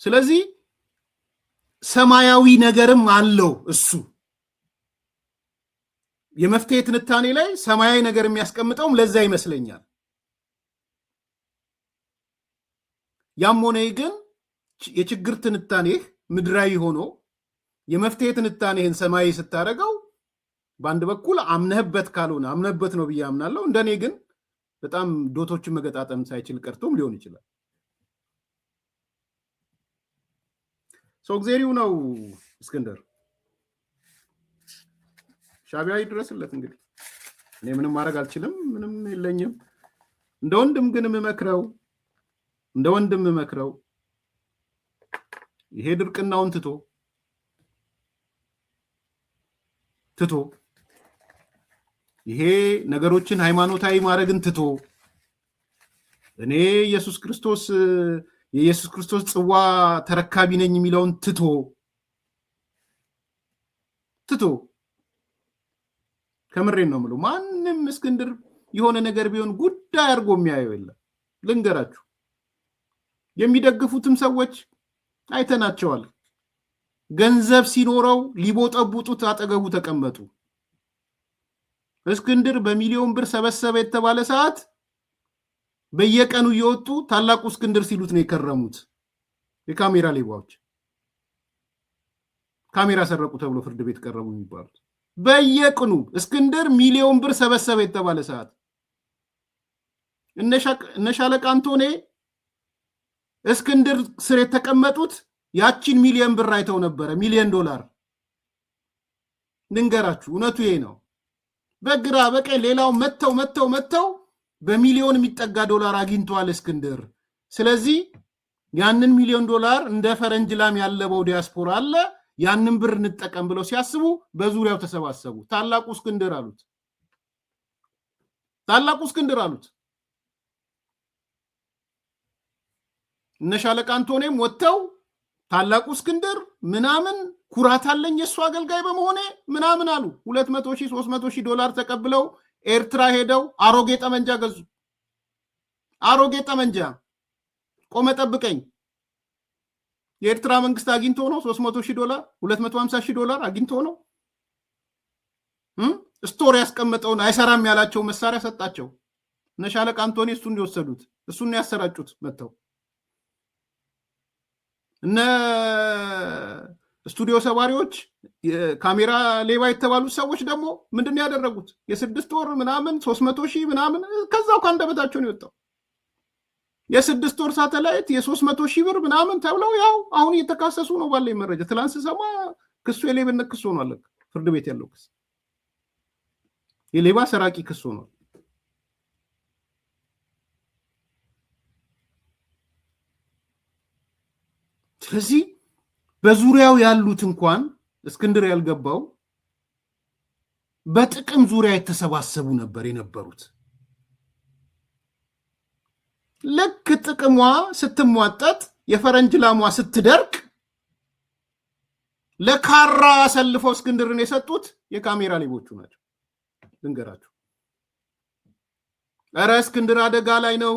ስለዚህ ሰማያዊ ነገርም አለው እሱ የመፍትሄ ትንታኔ ላይ ሰማያዊ ነገር የሚያስቀምጠውም ለዛ ይመስለኛል። ያም ሆነ ግን የችግር ትንታኔህ ምድራዊ ሆኖ የመፍትሄ ትንታኔህን ሰማያዊ ስታደርገው በአንድ በኩል አምነህበት ካልሆነ አምነህበት ነው ብዬ አምናለሁ። እንደኔ ግን በጣም ዶቶችን መገጣጠም ሳይችል ቀርቶም ሊሆን ይችላል። እግዚአብሔር ነው እስክንድር ሻቢያ ይድረስለት። እንግዲህ እኔ ምንም ማድረግ አልችልም፣ ምንም የለኝም። እንደ ወንድም ግን የምመክረው ይሄ ድርቅናውን ትቶ ይሄ ነገሮችን ሃይማኖታዊ ማድረግን ትቶ እኔ የኢየሱስ ክርስቶስ ጽዋ ተረካቢ ነኝ የሚለውን ትቶ ከምሬን ነው የምለው። ማንም እስክንድር የሆነ ነገር ቢሆን ጉዳይ አድርጎ የሚያየው የለም። ልንገራችሁ፣ የሚደግፉትም ሰዎች አይተናቸዋል። ገንዘብ ሲኖረው ሊቦጠቡጡት አጠገቡ ተቀመጡ። እስክንድር በሚሊዮን ብር ሰበሰበ የተባለ ሰዓት በየቀኑ እየወጡ ታላቁ እስክንድር ሲሉት ነው የከረሙት። የካሜራ ሌባዎች ካሜራ ሰረቁ ተብሎ ፍርድ ቤት ቀረቡ የሚባሉት በየቀኑ እስክንድር ሚሊዮን ብር ሰበሰበ የተባለ ሰዓት እነ ሻለቃ አንቶኔ እስክንድር ስር የተቀመጡት ያቺን ሚሊዮን ብር አይተው ነበረ። ሚሊዮን ዶላር ልንገራችሁ፣ እውነቱ ይሄ ነው። በግራ በቀኝ ሌላው መተው በሚሊዮን የሚጠጋ ዶላር አግኝቷል እስክንድር። ስለዚህ ያንን ሚሊዮን ዶላር እንደ ፈረንጅ ላም ያለበው ዲያስፖራ አለ፣ ያንን ብር እንጠቀም ብለው ሲያስቡ በዙሪያው ተሰባሰቡ። ታላቁ እስክንድር አሉት። ታላቁ እስክንድር አሉት። እነ ሻለቃ አንቶኔም ወጥተው ታላቁ እስክንድር ምናምን ኩራት አለኝ የሱ አገልጋይ በመሆኔ ምናምን አሉ። 200,000 300,000 ዶላር ተቀብለው ኤርትራ ሄደው አሮጌ ጠመንጃ ገዙ። አሮጌ ጠመንጃ ቆመ ጠብቀኝ። የኤርትራ መንግስት አግኝቶ ነው 300,000 ዶላር 250,000 ዶላር አግኝቶ ነው ስቶር ያስቀመጠውን አይሰራም ያላቸው መሳሪያ ሰጣቸው። እነ ሻለቃ አንቶኒ እሱን እንዲወሰዱት እሱን ያሰራጩት መተው። እነ ስቱዲዮ ሰባሪዎች ካሜራ ሌባ የተባሉት ሰዎች ደግሞ ምንድነው ያደረጉት? የ6 ወር ምናምን 300,000 ምናምን ከዛው ካንደበታቸው ነው የወጣው። የ6 ወር ሳተላይት የ300,000 ብር ምናምን ተብለው ያው አሁን እየተካሰሱ ነው ባለኝ መረጃ። ትላንት ስሰማ ክሱ የሌብነት ክስ ሆኗል። ፍርድ ቤት ያለው ክስ የሌባ ሰራቂ ክስ ሆኗል። ስለዚህ በዙሪያው ያሉት እንኳን እስክንድር ያልገባው በጥቅም ዙሪያ የተሰባሰቡ ነበር የነበሩት። ልክ ጥቅሟ ስትሟጠጥ የፈረንጅ ላሟ ስትደርቅ ለካራ አሰልፈው እስክንድርን የሰጡት የካሜራ ሌቦቹ ናቸው። ልንገራችሁ። ኧረ እስክንድር አደጋ ላይ ነው፣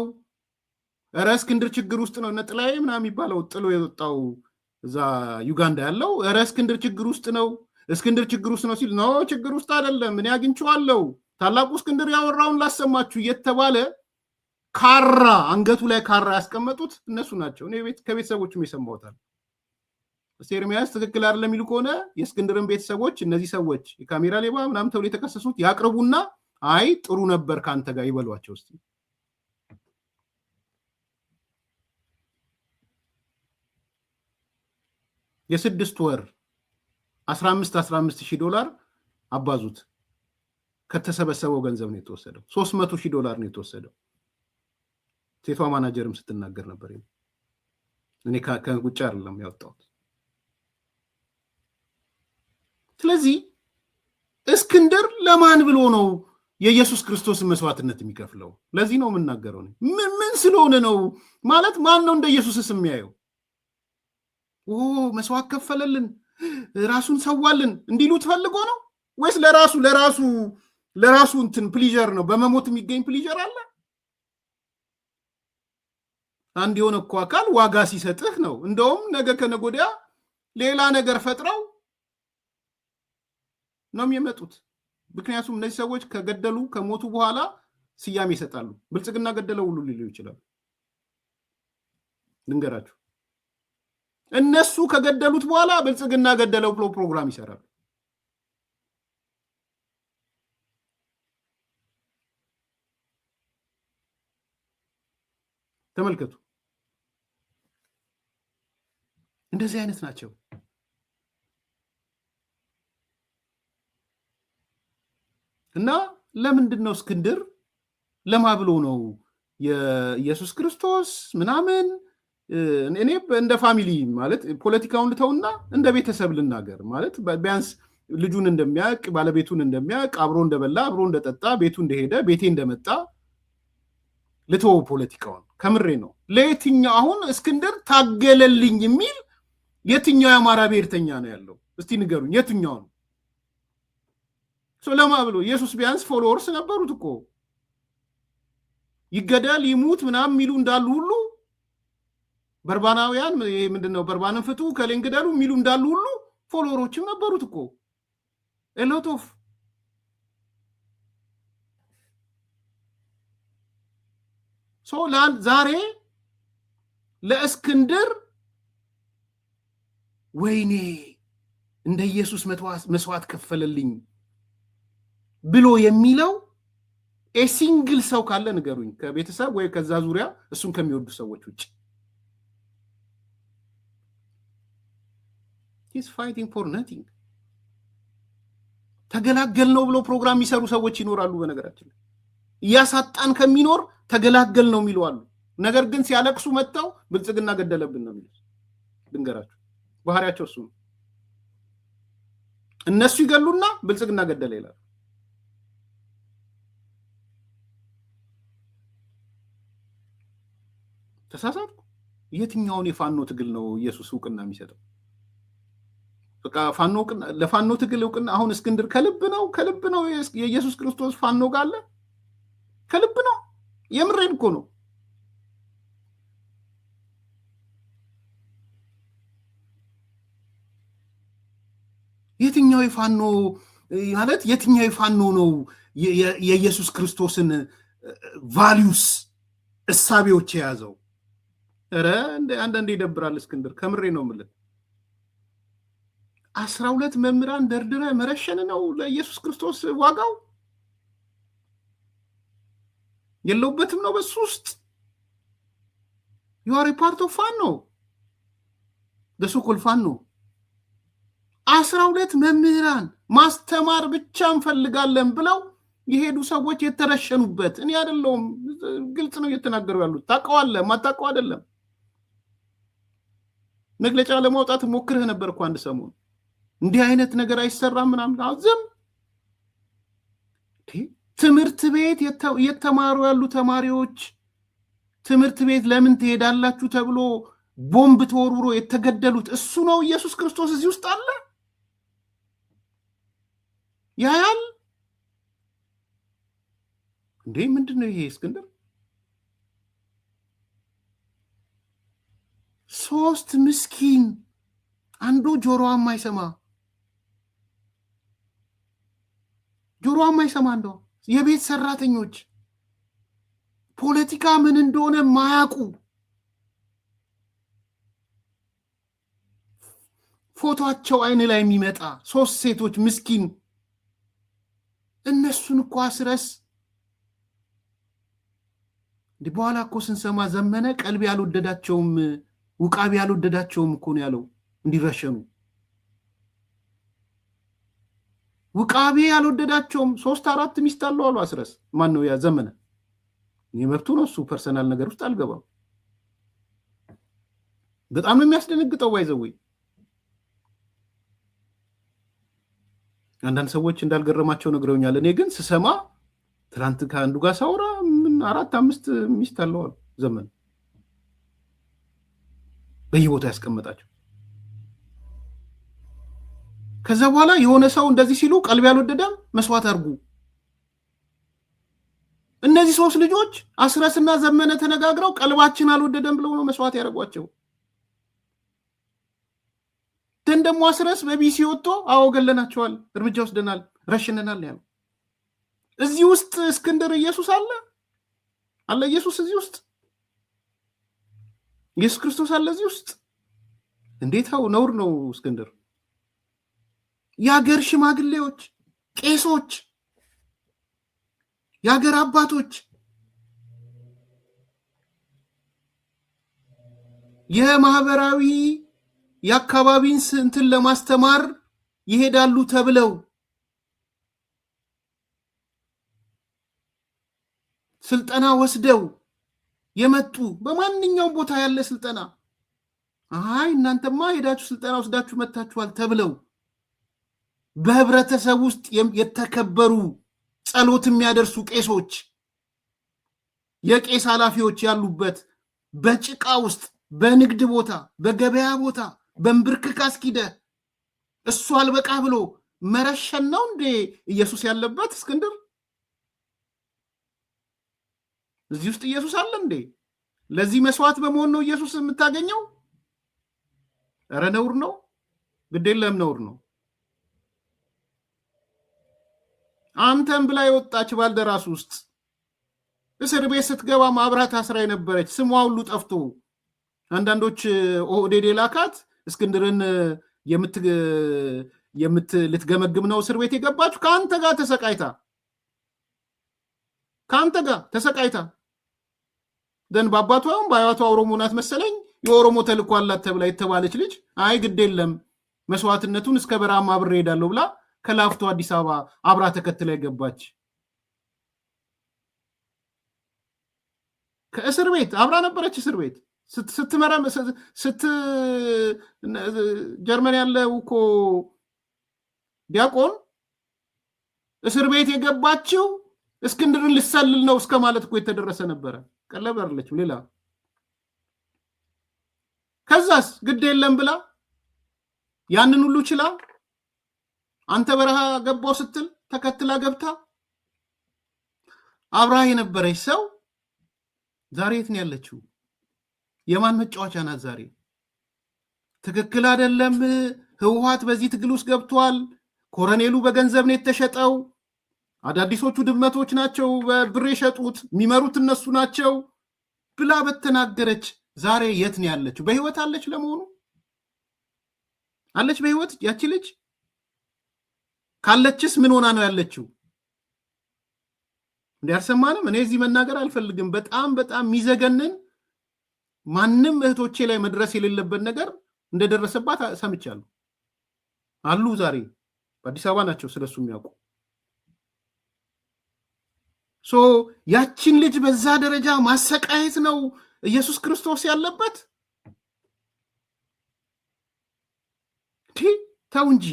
ኧረ እስክንድር ችግር ውስጥ ነው። ነጥላይ ምናምን የሚባለው ጥሎ የወጣው እዛ ዩጋንዳ ያለው ኧረ እስክንድር ችግር ውስጥ ነው፣ እስክንድር ችግር ውስጥ ነው ሲል ነው ችግር ውስጥ አይደለም እኔ አግኝቼዋለሁ፣ ታላቁ እስክንድር ያወራውን ላሰማችሁ እየተባለ ካራ አንገቱ ላይ ካራ ያስቀመጡት እነሱ ናቸው። እኔ ከቤተሰቦቹም የሰማሁታል። ኤርሚያስ ትክክል አይደለም የሚሉ ከሆነ የእስክንድርን ቤተሰቦች እነዚህ ሰዎች የካሜራ ሌባ ምናምን ተብሎ የተከሰሱት ያቅርቡና አይ ጥሩ ነበር ካንተ ጋር ይበሏቸው እስቲ። የ6 ወር 15,000 ዶላር አባዙት። ከተሰበሰበው ገንዘብ ነው የተወሰደው። 300,000 ዶላር ነው የተወሰደው። ሴቷ ማናጀርም ስትናገር ነበር። እኔ ከውጭ አይደለም ያወጣሁት። ስለዚህ እስክንድር ለማን ብሎ ነው የኢየሱስ ክርስቶስን መስዋዕትነት የሚከፍለው? ለዚህ ነው የምናገረው። ምን ስለሆነ ነው ማለት ማን ነው እንደ ኢየሱስስ የሚያየው? መስዋዕት ከፈለልን ራሱን ሰዋልን እንዲሉት ፈልጎ ነው ወይስ ለራሱ እንትን ፕሊጀር ነው? በመሞት የሚገኝ ፕሊጀር አለ? አንድ የሆነ እኮ አካል ዋጋ ሲሰጥህ ነው። እንደውም ነገ ከነገ ወዲያ ሌላ ነገር ፈጥረው ነው የሚመጡት። ምክንያቱም እነዚህ ሰዎች ከገደሉ ከሞቱ በኋላ ስያሜ ይሰጣሉ። ብልጽግና ገደለው ሁሉ ሊሉ ይችላሉ። ልንገራችሁ፣ እነሱ ከገደሉት በኋላ ብልጽግና ገደለው ብሎ ፕሮግራም ይሰራሉ። ተመልከቱ። እንደዚህ አይነት ናቸው። እና ለምንድን ነው እስክንድር ለማ ብሎ ነው የኢየሱስ ክርስቶስ ምናምን? እኔ እንደ ፋሚሊ ማለት ፖለቲካውን ልተውና እንደ ቤተሰብ ልናገር ማለት ቢያንስ ልጁን እንደሚያውቅ ባለቤቱን እንደሚያውቅ አብሮ እንደበላ አብሮ እንደጠጣ ቤቱ እንደሄደ ቤቴ እንደመጣ ልተው ፖለቲካውን። ከምሬ ነው። ለየትኛው አሁን እስክንድር ታገለልኝ የሚል የትኛው የአማራ ብሔርተኛ ነው ያለው? እስቲ ንገሩኝ። የትኛው ነው? ለማ ብሎ ኢየሱስ ቢያንስ ፎሎወርስ ነበሩት እኮ ይገደል ይሙት ምናምን የሚሉ እንዳሉ ሁሉ በርባናውያን ምንድነው በርባንን ፍቱ ከሌን ግደሉ የሚሉ እንዳሉ ሁሉ ፎሎወሮችም ነበሩት እኮ ኤሎቶፍ። ዛሬ ለእስክንድር ወይኔ እንደ ኢየሱስ መስዋዕት ከፈለልኝ ብሎ የሚለው ሲንግል ሰው ካለ ንገሩኝ፣ ከቤተሰብ ወይ ከዛ ዙሪያ እሱን ከሚወዱ ሰዎች ውጭ። he's fighting for nothing። ተገላገል ነው ብሎ ፕሮግራም የሚሰሩ ሰዎች ይኖራሉ። በነገራችን ላይ እያሳጣን ከሚኖር ተገላገል ነው የሚሉ አሉ። ነገር ግን ሲያለቅሱ መጥተው ብልጽግና ገደለብን ነው የሚሉት። ድንገራቸው ባህሪያቸው እሱ ነው። እነሱ ይገሉና ብልጽግና ገደለ ይላሉ። ተሳሳትኩ? የትኛውን የፋኖ ትግል ነው ኢየሱስ እውቅና የሚሰጠው? በቃ ፋኖ ለፋኖ ትግል እውቅና አሁን እስክንድር ከልብ ነው የኢየሱስ ክርስቶስ ፋኖ ጋር አለ? ከልብ ነው? የምሬን እኮ ነው። የትኛው የፋኖ ማለት የትኛው የፋኖ ነው የኢየሱስ ክርስቶስን ቫሊዩስ እሳቤዎች የያዘው? ኧረ አንዳንዴ ይደብራል እስክንድር፣ ከምሬ ነው የምልህ። 12 መምህራን ደርድረ መረሸን ነው ለኢየሱስ ክርስቶስ ዋጋው? የለውበትም ነው በሱ ውስጥ? you are a part of ፋኖ the so-called ፋኖ 12 መምህራን ማስተማር ብቻ እንፈልጋለን ብለው የሄዱ ሰዎች የተረሸኑበት እኔ አይደለሁም። ግልጽ ነው እየተናገሩ ያሉት። ታውቀዋለህ፣ ማታውቀው አይደለም። መግለጫ ለማውጣት ሞክረህ ነበር እኮ አንድ ሰሞን። እንዲህ አይነት ነገር አይሰራም ምናምን። አዝም ትምህርት ቤት የተማሩ ያሉ ተማሪዎች ትምህርት ቤት ለምን ትሄዳላችሁ ተብሎ ቦምብ ተወርውሮ የተገደሉት እሱ ነው ኢየሱስ ክርስቶስ እዚህ ውስጥ አለ? ያያል እንዴ? ምንድነው ይሄ እስክንድር? 3 ምስኪን፣ አንዱ ጆሮዋ የማይሰማ እንደው የቤት ሰራተኞች ፖለቲካ ምን እንደሆነ ማያውቁ ፎቶአቸው አይን ላይ የሚመጣ 3 ሴቶች ምስኪን፣ እነሱን እኮ አስረስ በኋላ እኮ ስንሰማ ዘመነ ቀልብ ያልወደዳቸውም ውቃቢ ያልወደዳቸውም እኮ ነው ያለው እንዲረሸኑ። ውቃቢ ያልወደዳቸውም 3-4 ሚስት አለው አሉ አስረስ። ማን ነው ያ ዘመነ? የመብቱ ነው እሱ፣ ፐርሰናል ነገር ውስጥ አልገባም። በጣም ነው የሚያስደነግጠው። ባይዘው አንዳንድ ሰዎች እንዳልገረማቸው ነግረውኛል። እኔ ግን ስሰማ ትናንት ከአንዱ ጋር ሳውራ 4-5 ሚስት አለው አሉ ዘመን፣ በየቦታ ያስቀመጣቸው። ከዛ በኋላ የሆነ ሰው እንደዚህ ሲሉ ቀልብ ያልወደደም መስዋዕት አድርጉ። እነዚህ 3 ልጆች አስረስና ዘመነ ተነጋግረው ቀልባችን አልወደደም ብለው ነው መስዋዕት ያደርጓቸው። ደግሞ አስረስ በቢሲ ወጥቶ አዎ ገለናቸዋል፣ እርምጃ ወስደናል፣ ረሽነናል ያለው። እዚህ ውስጥ እስክንድር ኢየሱስ አለ ኢየሱስ እዚህ ውስጥ ኢየሱስ ክርስቶስ አለ እዚህ ውስጥ። እንዴት ነውር ነው እስክንድር። የሀገር ሽማግሌዎች፣ ቄሶች፣ የሀገር አባቶች፣ የማህበራዊ የአካባቢን እንትን ለማስተማር ይሄዳሉ ተብለው ስልጠና ወስደው የመጡ በማንኛውም ቦታ ያለ ስልጠና እናንተማ ሄዳችሁ ስልጠና ወስዳችሁ መታችኋል ተብለው በህብረተሰብ ውስጥ የተከበሩ ጸሎት የሚያደርሱ ቄሶች፣ የቄስ ኃላፊዎች ያሉበት በጭቃ ውስጥ በንግድ ቦታ በገበያ ቦታ በእንብርክክ አስኪደ እሱ አልበቃ ብሎ መረሸን ነው እንዴ ኢየሱስ ያለበት? እስክንድር እዚህ ውስጥ ኢየሱስ አለ እንዴ? ለዚህ መስዋዕት በመሆን ነው ኢየሱስ የምታገኘው? ኧረ ነውር ነው። ግዴለም ነውር ነው። አንተም ብላ የወጣች ባልደራስ ውስጥ እስር ቤት ስትገባ ማብራት አስራ የነበረች ስሟ ሁሉ ጠፍቶ አንዳንዶች ኦህዴድ ላካት እስክንድርን ልትገመግም ነው እስር ቤት የገባችሁ ከአንተ ጋር ተሰቃይታ ደን በአባቷ በአያቷ ኦሮሞ ናት መሰለኝ የኦሮሞ ተልእኮ አላት ተብላ የተባለች ልጅ አይ ግድ የለም መስዋዕትነቱን እስከ በራማ አብሬ ሄዳለሁ ብላ ከላፍቶ አዲስ አበባ አብራ ተከትላ የገባች ከእስር ቤት አብራ ነበረች። እስር ቤት ስትመረም ጀርመን ያለው እኮ ዲያቆን እስር ቤት የገባችው እስክንድርን ልሰልል ነው እስከ ማለት እኮ የተደረሰ ነበረ። ቀለብ አይደለችም ሌላ ከዛስ ግድ የለም ብላ ያንን ሁሉ ችላ አንተ በረሃ ገባው ስትል ተከትላ ገብታ አብራ የነበረች ሰው ዛሬ የት ነው ያለችው? የማን መጫወቻ ናት ዛሬ? ትክክል አይደለም። ህወሓት በዚህ ትግል ውስጥ ገብቷል። ኮሎኔሉ በገንዘብ ነው የተሸጠው። አዳዲሶቹ ድመቶች ናቸው በብር የሸጡት፣ የሚመሩት እነሱ ናቸው ብላ በተናገረች ዛሬ የት ነው ያለችው? በህይወት አለች? ለመሆኑ አለች በህይወት ያቺ ልጅ? ካለችስ ምን ሆና ነው ያለችው? እንዲያልሰማንም እኔ እዚህ መናገር አልፈልግም። በጣም በጣም የሚዘገንን ማንም እህቶቼ ላይ መድረስ የሌለበት ነገር እንደደረሰባት ሰምቻለሁ። አሉ ዛሬ በአዲስ አበባ ናቸው ስለሱ የሚያውቁ። ያችን ልጅ በዛ ደረጃ ማሰቃየት ነው ኢየሱስ ክርስቶስ ያለበት? ተው እንጂ።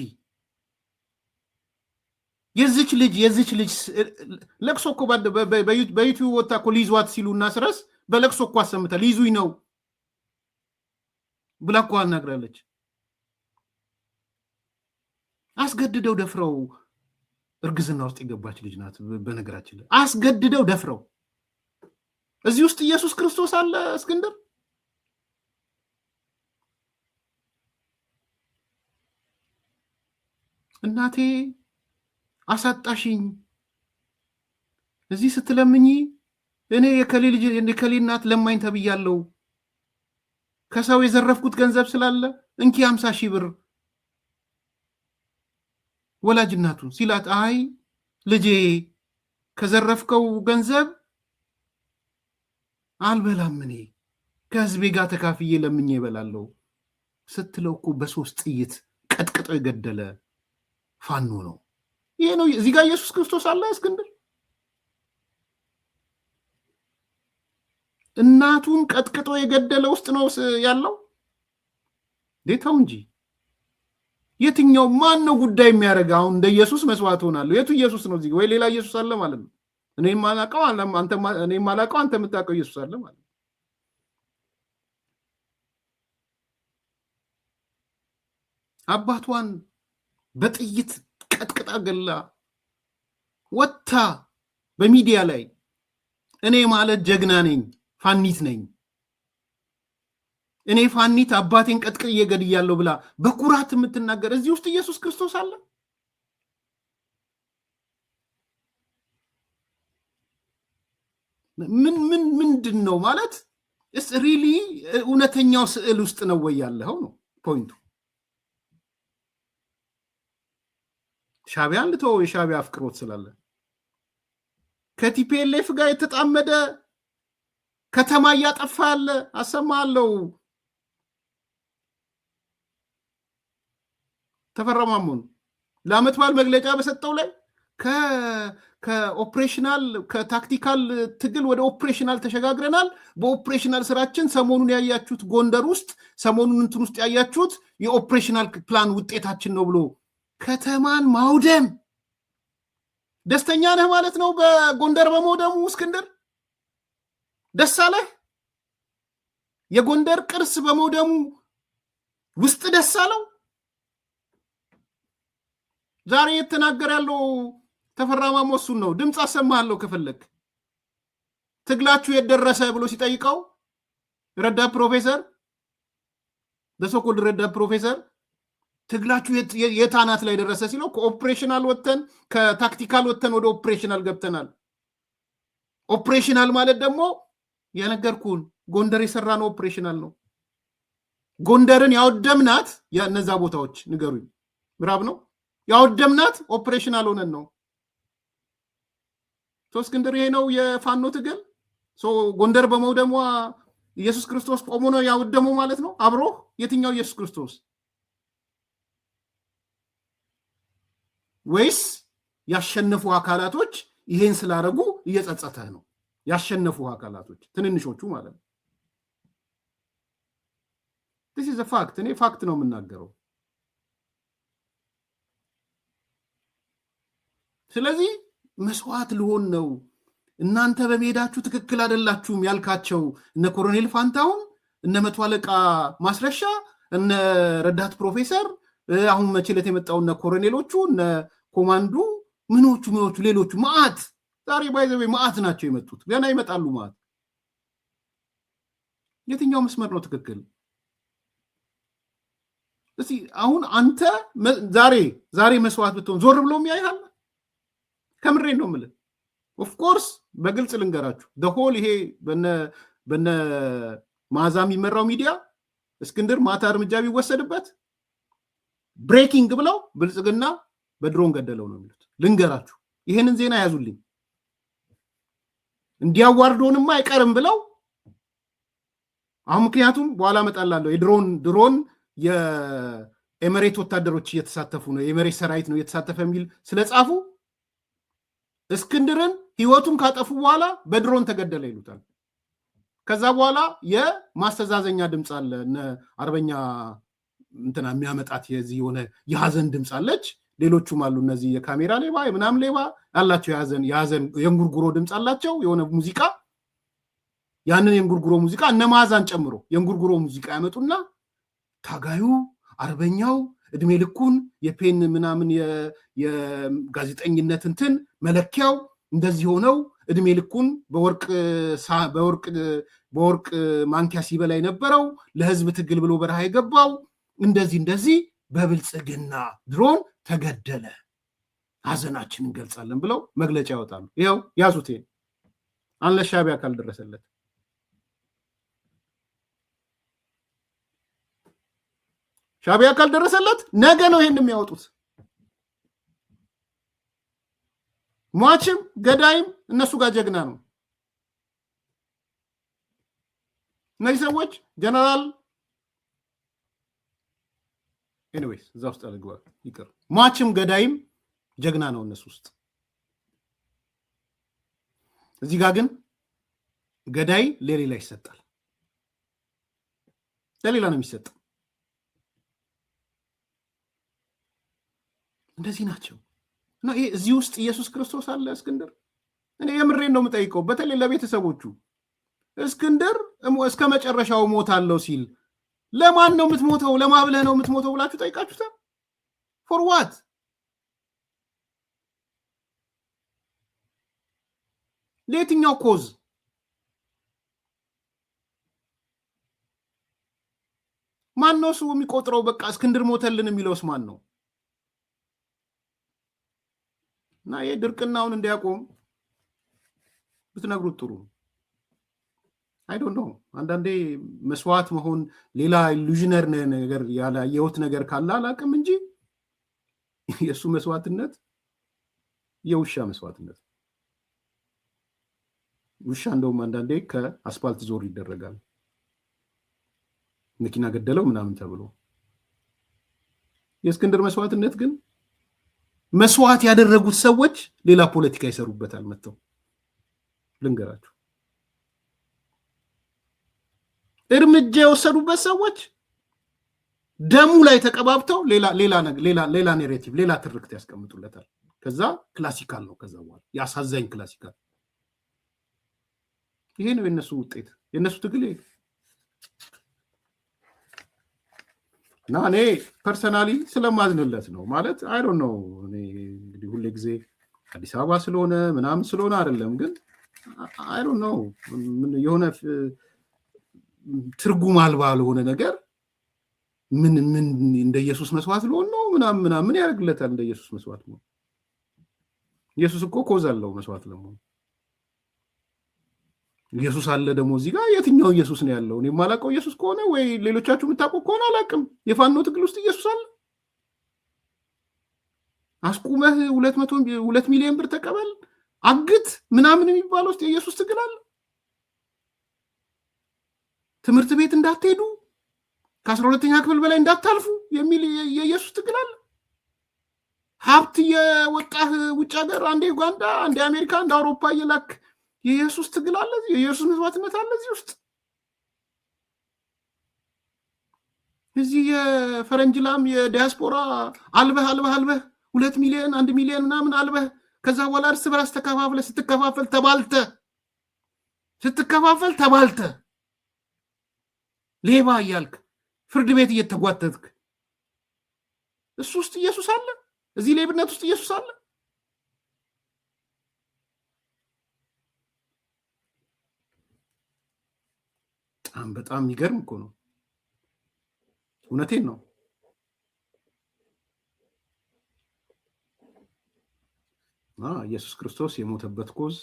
የዚች ልጅ ለቅሶ እኮ በዩቲዩብ ወጣ እኮ ሊይዟት ሲሉና ስረስ በለቅሶ እኮ አሰምታ ሊይዙኝ ነው ብላ እኮ አናግራለች። አስገድደው ደፍረው እርግዝና ውስጥ የገባች ልጅ ናት። በነገራችን ላይ አስገድደው ደፍረው። እዚህ ውስጥ ኢየሱስ ክርስቶስ አለ። እስክንድር እናቴ አሳጣሽኝ እዚህ ስትለምኝ እኔ የከሌ ልጅ የከሌ እናት ለማኝ ተብያለሁ። ከሰው የዘረፍኩት ገንዘብ ስላለ እንኪ 50,000 ብር ወላጅ እናቱ ሲላት፣ አይ ልጄ ከዘረፍከው ገንዘብ አልበላም እኔ ከህዝቤ ጋር ተካፍዬ ለምኜ ይበላለሁ ስትለው እኮ በ3 ጥይት ቀጥቅጦ የገደለ ፋኖ ነው። ይሄ ነው እዚህ ጋር ኢየሱስ ክርስቶስ አለ። እስክንድር እናቱን ቀጥቅጦ የገደለ ውስጥ ነው ያለው። ዴታው እንጂ የትኛው ማን ነው ጉዳይ የሚያደርግ? አሁን እንደ ኢየሱስ መስዋዕት ሆናለሁ። የቱ ኢየሱስ ነው እዚህ? ወይ ሌላ ኢየሱስ አለ ማለት ነው? እኔ ማላቀው አንተ የምታውቀው ኢየሱስ አለ ማለት ነው። አባቷን በጥይት ቀጥቅጣ ገላ ወጥታ በሚዲያ ላይ እኔ ማለት ጀግና ነኝ፣ ፋኒት ነኝ፣ እኔ ፋኒት አባቴን ቀጥቅዬ ገድያለሁ ብላ በኩራት የምትናገር እዚህ ውስጥ ኢየሱስ ክርስቶስ አለ? ምንድን ነው ማለት? ሪሊ እውነተኛው ስዕል ውስጥ ነው ወይ ያለው ነው ፖይንቱ። ሻቢያን ልተው፣ የሻቢያ አፍቅሮት ስላለ ከቲፒኤልኤፍ ጋር የተጣመደ ከተማ እያጠፋ ያለ አሰማለሁ። ተፈራማሙን ለአመት በዓል መግለጫ በሰጠው ላይ ከኦፕሬሽናል ከታክቲካል ትግል ወደ ኦፕሬሽናል ተሸጋግረናል። በኦፕሬሽናል ስራችን ሰሞኑን ያያችሁት ጎንደር ውስጥ ሰሞኑን እንትን ውስጥ ያያችሁት የኦፕሬሽናል ፕላን ውጤታችን ነው ብሎ ከተማን ማውደም። ደስተኛ ነህ ማለት ነው በጎንደር በመውደሙ? እስክንድር ደስ አለህ? የጎንደር ቅርስ በመውደሙ ውስጥ ደስ አለው? ዛሬ የተናገር ያለው ተፈራ ማሞ እሱን ነው። ድምፅ አሰማለሁ ከፈለግ። ትግላችሁ የደረሰ ብሎ ሲጠይቀው ረዳት ፕሮፌሰር በሶኮል ረዳት ፕሮፌሰር ትግላችሁ የታናት ላይ ደረሰ ሲለው ከኦፕሬሽናል ወተን ከታክቲካል ወተን ወደ ኦፕሬሽናል ገብተናል። ኦፕሬሽናል ማለት ደግሞ የነገርኩን ጎንደር የሰራ ነው ኦፕሬሽናል ነው። ጎንደርን ያወደምናት እነዛ ቦታዎች ንገሩኝ። ምዕራብ ነው ያወደምናት ኦፕሬሽናል ሆነን ነው። እስክንድር ይሄ ነው የፋኖ ትግል። ጎንደር በመውደሟ ኢየሱስ ክርስቶስ ቆሞ ነው ያወደመው ማለት ነው። አብሮ የትኛው ኢየሱስ ክርስቶስ? ወይስ ያሸነፉ አካላቶች ይሄን ስላረጉ እየጸጸተህ ነው? ያሸነፉ አካላቶች ትንንሾቹ ማለት ነው። this is a fact። እኔ ፋክት ነው የምናገረው። ስለዚህ መስዋዕት ልሆን ነው እናንተ በሜዳችሁ ትክክል አይደላችሁም ያልካቸው እነ ኮሎኔል ፋንታሁን እነ መቶ አለቃ ማስረሻ እነ ረዳት ፕሮፌሰር አሁን መቼለት የመጣው እነ ኮሎኔሎቹ እነ ኮማንዱ ምኖቹ ሌሎቹ ማአት ዛሬ ባይዘው ማአት ናቸው የመጡት ገና ይመጣሉ ማአት የትኛው መስመር ነው ትክክል እስቲ አሁን አንተ ዛሬ መስዋዕት ብትሆን ዞር ብሎ የሚያይሃል ከምሬ ነው የምልህ ኦፍ ኮርስ በግልጽ ልንገራችሁ ደሆል ይሄ በነ ማዛ የሚመራው ሚዲያ እስክንድር ማታ እርምጃ ቢወሰድበት ብሬኪንግ ብለው ብልጽግና በድሮን ገደለው ነው የሚሉት ልንገራችሁ ይሄንን ዜና ያዙልኝ እንዲያዋርዶንማ አይቀርም ብለው አሁን ምክንያቱም በኋላ መጣላለሁ የድሮን የኤምሬት ወታደሮች እየተሳተፉ ነው የኤምሬት ሰራዊት ነው እየተሳተፈ የሚል ስለጻፉ እስክንድርን ህይወቱን ካጠፉ በኋላ በድሮን ተገደለ ይሉታል ከዛ በኋላ የማስተዛዘኛ ድምጽ አለ አርበኛ እንትና የሚያመጣት የዚህ የሆነ የሐዘን ድምጽ አለች ሌሎቹም አሉ እነዚህ የካሜራ ሌባ ምናምን ሌባ አላቸው የሐዘን የንጉርጉሮ ድምጽ አላቸው የሆነ ሙዚቃ ያንን የንጉርጉሮ ሙዚቃ እነማዛን ጨምሮ የንጉርጉሮ ሙዚቃ ያመጡና ታጋዩ አርበኛው እድሜ ልኩን የፔን ምናምን የጋዜጠኝነት እንትን መለኪያው እንደዚህ ሆነው እድሜ ልኩን በወርቅ ማንኪያ ሲበላ የነበረው ለህዝብ ትግል ብሎ በረሃ የገባው እንደዚህ በብልጽግና ድሮን ተገደለ ሐዘናችንን እንገልጻለን ብለው መግለጫ ያወጣሉ ይሄው ያዙት አንለ ሻዕቢያ ካልደረሰለት ሻዕቢያ ካልደረሰለት ነገ ነው ይሄን የሚያወጡት ሟችም ገዳይም እነሱ ጋር ጀግና ነው እነዚህ ሰዎች ጀነራል ኤኒዌይስ እዛ ውስጥ አልገባ ይቅር ሟችም ገዳይም ጀግና ነው እነሱ ውስጥ እዚህ ጋር ግን ገዳይ ለሌላ ይሰጣል ለሌላ ነው የሚሰጠው እንደዚህ ናቸው እና ይሄ እዚህ ውስጥ ኢየሱስ ክርስቶስ አለ እስክንድር እኔ የምሬን ነው የምጠይቀው በተለይ ለቤተሰቦቹ እስክንድር እስከ መጨረሻው ሞታለው ሲል ለማን ነው የምትሞተው ለማብለህ ነው የምትሞተው ብላችሁ ጠይቃችሁታል ፎር ዋት ለየትኛው ኮዝ ማን ነው እሱ የሚቆጥረው በቃ እስክንድር ሞተልን የሚለውስ ማን ነው እና ይሄ ድርቅናውን እንዲያቆም ብትነግሩት ጥሩ አይ ዶንት ኖ አንዳንዴ መስዋዕት መሆን ሌላ ኢሉዥነር ነገር ያላየሁት ነገር ካለ አላቅም እንጂ የሱ መስዋዕትነት የውሻ መስዋዕትነት ውሻ እንደውም አንዳንዴ ከአስፋልት ዞር ይደረጋል መኪና ገደለው ምናምን ተብሎ የእስክንድር መስዋዕትነት ግን መስዋዕት ያደረጉት ሰዎች ሌላ ፖለቲካ ይሰሩበታል መተው ልንገራችሁ እርምጃ የወሰዱበት ሰዎች ደሙ ላይ ተቀባብተው ሌላ ኔሬቲቭ ሌላ ትርክት ያስቀምጡለታል ከዛ ክላሲካል ነው ከዛ በኋላ ያሳዛኝ ክላሲካል ይሄ ነው የነሱ ውጤት የነሱ ትግል እና እኔ ፐርሰናሊ ስለማዝንለት ነው ማለት አይ ዶንት ኖ እኔ እንግዲህ ሁሌ ጊዜ አዲስ አበባ ስለሆነ ምናምን ስለሆነ አይደለም ግን አይ ዶንት ኖ የሆነ ትርጉም አልባ ለሆነ ነገር ምን እንደ ኢየሱስ መስዋዕት ለሆነ ነው ምናምን ምን ያደርግለታል እንደ ኢየሱስ መስዋዕት ነው ኢየሱስ እኮ ኮዝ አለው መስዋዕት ለመሆን ኢየሱስ አለ ደግሞ እዚህ ጋር የትኛው ኢየሱስ ነው ያለው እኔ ማላቀው ኢየሱስ ከሆነ ወይ ሌሎቻችሁ የምታውቁ ከሆነ አላቅም የፋኖ ትግል ውስጥ ኢየሱስ አለ አስቁመህ 2 ሚሊዮን ብር ተቀበል አግት ምናምን የሚባለው ውስጥ የኢየሱስ ትግል አለ ትምህርት ቤት እንዳትሄዱ ከ12ኛ ክፍል በላይ እንዳታልፉ የሚል የኢየሱስ ትግል አለ ሀብት የወጣህ ውጭ ሀገር አንዴ ኡጋንዳ አንዴ አሜሪካ አንዴ አውሮፓ እየላክ የኢየሱስ ትግል አለ የኢየሱስ መስዋዕትነት አለ እዚህ ውስጥ እዚህ የፈረንጅ ላም የዲያስፖራ አልበህ 2 ሚሊዮን 1 ሚሊዮን ምናምን አልበህ ከዛ በኋላ እርስ በራስ ተከፋፍለ ስትከፋፈል ተባልተ ሌባ እያልክ ፍርድ ቤት እየተጓተትክ እሱ ውስጥ ኢየሱስ አለ? እዚህ ሌብነት ውስጥ ኢየሱስ አለ? በጣም የሚገርም እኮ ነው። እውነቴን ነው። ኢየሱስ ክርስቶስ የሞተበት ኮዝ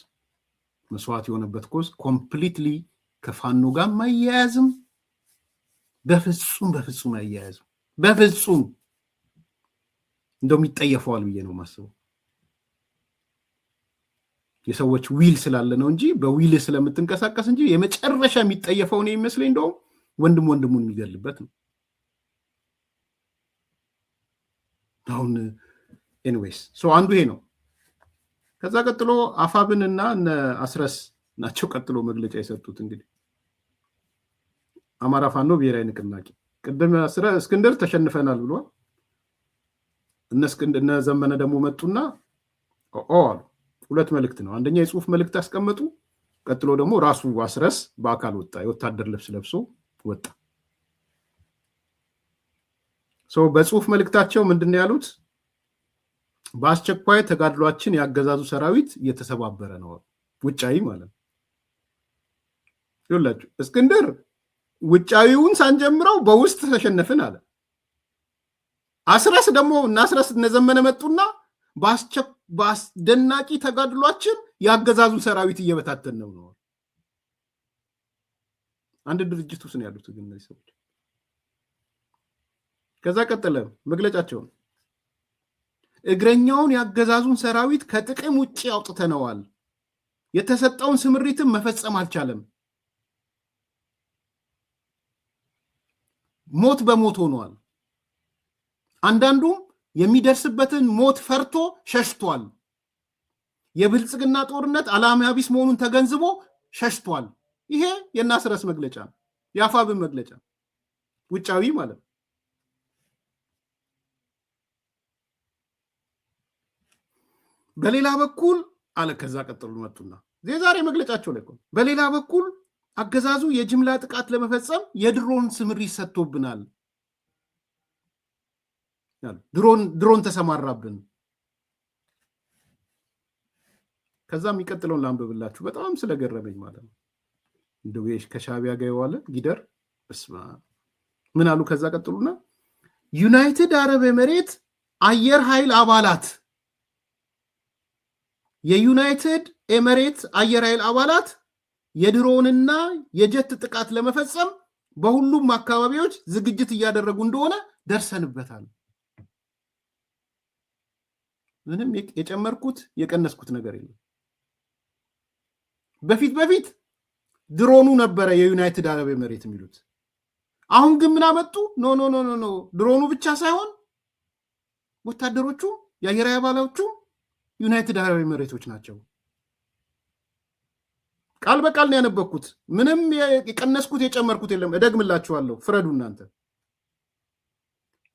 መስዋዕት የሆነበት ኮዝ ኮምፕሊትሊ ከፋኖ ጋር ማያያዝም በፍጹም አያያዝም። በፍጹም እንደውም ይጠየፈዋል ብዬ ነው ማስበው። የሰዎች ዊል ስላለ ነው እንጂ በዊል ስለምትንቀሳቀስ እንጂ የመጨረሻ የሚጠየፈው ነው ይመስለኝ እንደውም ወንድሙን የሚገልበት ነው። አሁን ኤኒዌይስ አንዱ ይሄ ነው። ከዛ ቀጥሎ አፋብንና እነ አስረስ ናቸው ቀጥሎ መግለጫ የሰጡት። እንግዲህ አማራ ፋኖ ብሔራዊ ንቅናቄ ቅድም እስክንድር ተሸንፈናል ብሏል። እነ ዘመነ ደግሞ መጡና አሉ። ሁለት መልእክት ነው። አንደኛ የጽሁፍ መልእክት አስቀመጡ። ቀጥሎ ደግሞ ራሱ አስረስ በአካል ወጣ፣ የወታደር ልብስ ለብሶ ወጣ። በጽሁፍ መልእክታቸው ምንድን ነው ያሉት? በአስቸኳይ ተጋድሏችን ያገዛዙ ሰራዊት እየተሰባበረ ነው። ውጫዊ ማለት ነው። ይኸውላችሁ እስክንድር ውጫዊውን ሳንጀምረው በውስጥ ተሸነፍን አለ። አስረስ ደግሞ እናስረስ እነዘመነ መጡና በአስደናቂ ተጋድሏችን ያገዛዙን ሰራዊት እየበታተን ነው። አንድ ድርጅት ውስጥ ነው ያሉት ግን እነዚህ ሰዎች። ከዛ ቀጠለ መግለጫቸውን እግረኛውን ያገዛዙን ሰራዊት ከጥቅም ውጭ አውጥተነዋል። የተሰጠውን ስምሪትም መፈጸም አልቻለም። ሞት በሞት ሆኗል። አንዳንዱም የሚደርስበትን ሞት ፈርቶ ሸሽቷል። የብልጽግና ጦርነት ዓላማ ቢስ መሆኑን ተገንዝቦ ሸሽቷል። ይሄ የናስረስ መግለጫ፣ የአፋብን መግለጫ ውጫዊ ማለት ነው። በሌላ በኩል አለ። ከዛ ቀጥሎ መጡና የዛሬ መግለጫቸው ላይ በሌላ በኩል አገዛዙ የጅምላ ጥቃት ለመፈጸም የድሮን ስምሪት ሰጥቶብናል። ድሮን ተሰማራብን። ከዛ የሚቀጥለውን ላንብብላችሁ በጣም ስለገረመኝ ማለት ነው። እንደው ከሻቢያ ጋር የዋለ ጊደር እስማ ምን አሉ? ከዛ ቀጥሉና ዩናይትድ አረብ ኤሚሬት አየር ኃይል አባላት የዩናይትድ ኤሚሬት አየር ኃይል አባላት የድሮንና የጀት ጥቃት ለመፈጸም በሁሉም አካባቢዎች ዝግጅት እያደረጉ እንደሆነ ደርሰንበታል። ምንም የጨመርኩት የቀነስኩት ነገር የለም። በፊት ድሮኑ ነበረ የዩናይትድ አረብ ኤሚሬት የሚሉት። አሁን ግን ምን አመጡ? ኖ ድሮኑ ብቻ ሳይሆን ወታደሮቹ የአየር ኃይል አባላቱ ዩናይትድ አረብ ኤሚሬቶች ናቸው። ቃል በቃል ነው ያነበብኩት። ምንም የቀነስኩት የጨመርኩት የለም። እደግምላችኋለሁ፣ ፍረዱ እናንተ።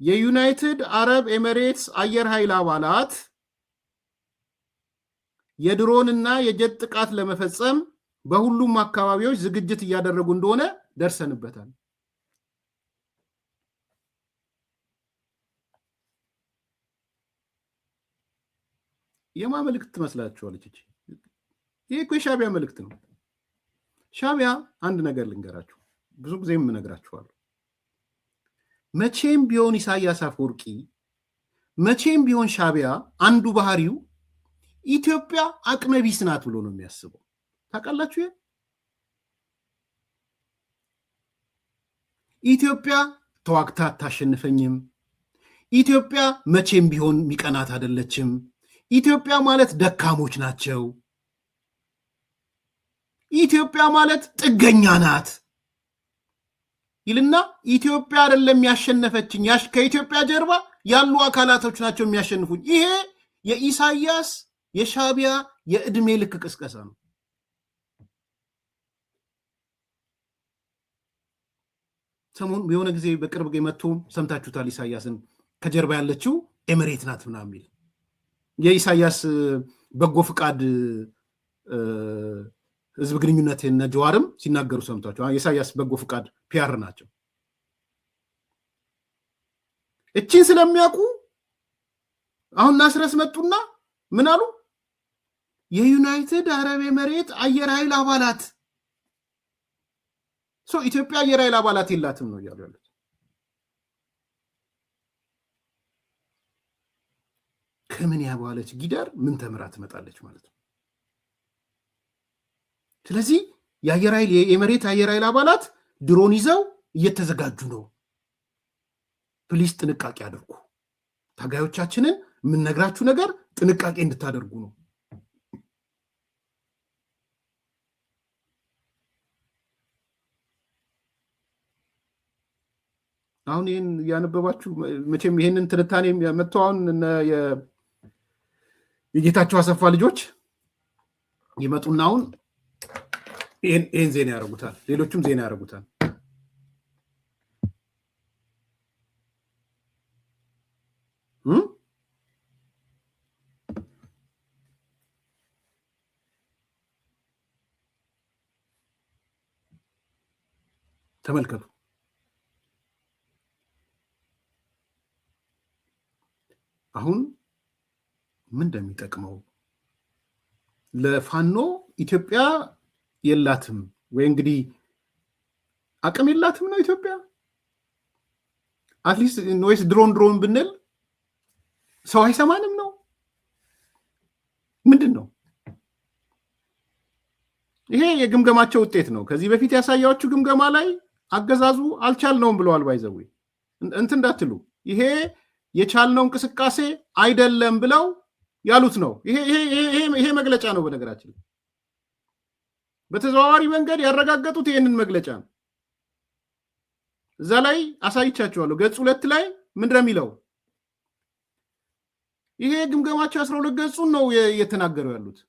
የዩናይትድ አረብ ኤሚሬትስ አየር ኃይል አባላት የድሮንና የጀት ጥቃት ለመፈጸም በሁሉም አካባቢዎች ዝግጅት እያደረጉ እንደሆነ ደርሰንበታል። የማ መልእክት ትመስላችኋለች? ይሄ እኮ የሻቢያ መልእክት ነው። ሻቢያ አንድ ነገር ልንገራችሁ፣ ብዙ ጊዜም እነግራችኋለሁ። መቼም ቢሆን ኢሳያስ አፈወርቂ፣ መቼም ቢሆን ሻቢያ አንዱ ባህሪው ኢትዮጵያ አቅመ ቢስ ናት ብሎ ነው የሚያስበው። ታውቃላችሁ? ኢትዮጵያ ተዋግታ አታሸንፈኝም። ኢትዮጵያ መቼም ቢሆን ሚቀናት አይደለችም። ኢትዮጵያ ማለት ደካሞች ናቸው። ኢትዮጵያ ማለት ጥገኛ ናት ይልና ኢትዮጵያ አይደለም ያሸነፈችኝ፣ ከኢትዮጵያ ጀርባ ያሉ አካላቶች ናቸው የሚያሸንፉኝ። ይሄ የኢሳያስ የሻቢያ የዕድሜ ልክ ቅስቀሳ ነው። ሰሞኑ የሆነ ጊዜ በቅርብ መጥቶ ሰምታችሁታል። ኢሳያስን ከጀርባ ያለችው ኤሚሬት ናት ምናምን የሚል የኢሳያስ በጎ ፍቃድ ህዝብ ግንኙነት እና ጀዋርም ሲናገሩ ሰምታችሁ ኢሳያስ በጎ ፍቃድ ፒአር ናቸው። እቺን ስለሚያውቁ አሁን ናስረስ መጡና ምን አሉ? የዩናይትድ አረብ ኤሚሬት አየር ኃይል አባላት ኢትዮጵያ አየር ኃይል አባላት የላትም ነው እያሉ ያሉት። ከምን ያባለች ጊደር ምን ተምራ ትመጣለች ማለት ነው። ስለዚህ የአየር ኃይል የኤሚሬት አየር ኃይል አባላት ድሮን ይዘው እየተዘጋጁ ነው። ፕሊስ ጥንቃቄ አድርጉ። ታጋዮቻችንን የምንነግራችሁ ነገር ጥንቃቄ እንድታደርጉ ነው። አሁን ይህን ያነበባችሁ መቼም ይህንን ትንታኔ መጥተዋን የጌታቸው አሰፋ ልጆች ይመጡና አሁን ይህን ዜና ያደርጉታል፣ ሌሎችም ዜና ያደርጉታል። ተመልከቱ። አሁን ምን እንደሚጠቅመው ለፋኖ ኢትዮጵያ የላትም ወይ እንግዲህ አቅም የላትም ነው ኢትዮጵያ። አትሊስት ወይስ ድሮን ብንል ሰው አይሰማንም ነው? ምንድን ነው ይሄ? የግምገማቸው ውጤት ነው። ከዚህ በፊት ያሳያችሁ ግምገማ ላይ አገዛዙ አልቻልነውም ብለዋል። ባይዘው እንትን እንዳትሉ ይሄ የቻልነው እንቅስቃሴ አይደለም ብለው ያሉት ነው። ይሄ መግለጫ ነው። በነገራችን በተዘዋዋሪ መንገድ ያረጋገጡት ይሄንን መግለጫ ነው። እዛ ላይ አሳይቻችኋለሁ። ገጽ 2 ላይ ምንድን ነው የሚለው? ይሄ ግምገማቸው 12 ገጹን ነው እየተናገሩ ያሉት።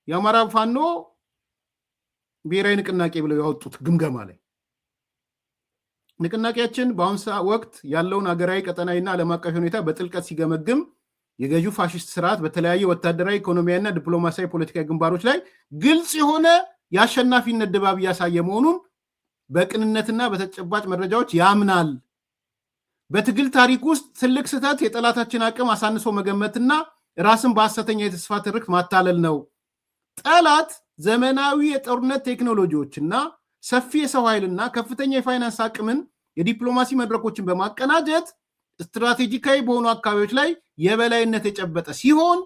የአማራ ፋኖ ብሔራዊ ንቅናቄ ብለው ያወጡት ግምገማ ላይ ንቅናቄያችን በአሁን ወቅት ያለውን ሀገራዊ ቀጠናዊና ዓለም አቀፍ ሁኔታ በጥልቀት ሲገመግም የገዢው ፋሽስት ስርዓት በተለያየ ወታደራዊ፣ ኢኮኖሚያዊና ዲፕሎማሲያዊ ፖለቲካዊ ግንባሮች ላይ ግልጽ የሆነ የአሸናፊነት ድባብ እያሳየ መሆኑን በቅንነትና በተጨባጭ መረጃዎች ያምናል። በትግል ታሪክ ውስጥ ትልቅ ስህተት የጠላታችን አቅም አሳንሶ መገመትና ራስን በሐሰተኛ የተስፋ ትርክት ማታለል ነው። ጠላት ዘመናዊ የጦርነት ቴክኖሎጂዎችና ሰፊ የሰው ኃይልና ከፍተኛ የፋይናንስ አቅምን የዲፕሎማሲ መድረኮችን በማቀናጀት ስትራቴጂካዊ በሆኑ አካባቢዎች ላይ የበላይነት የጨበጠ ሲሆን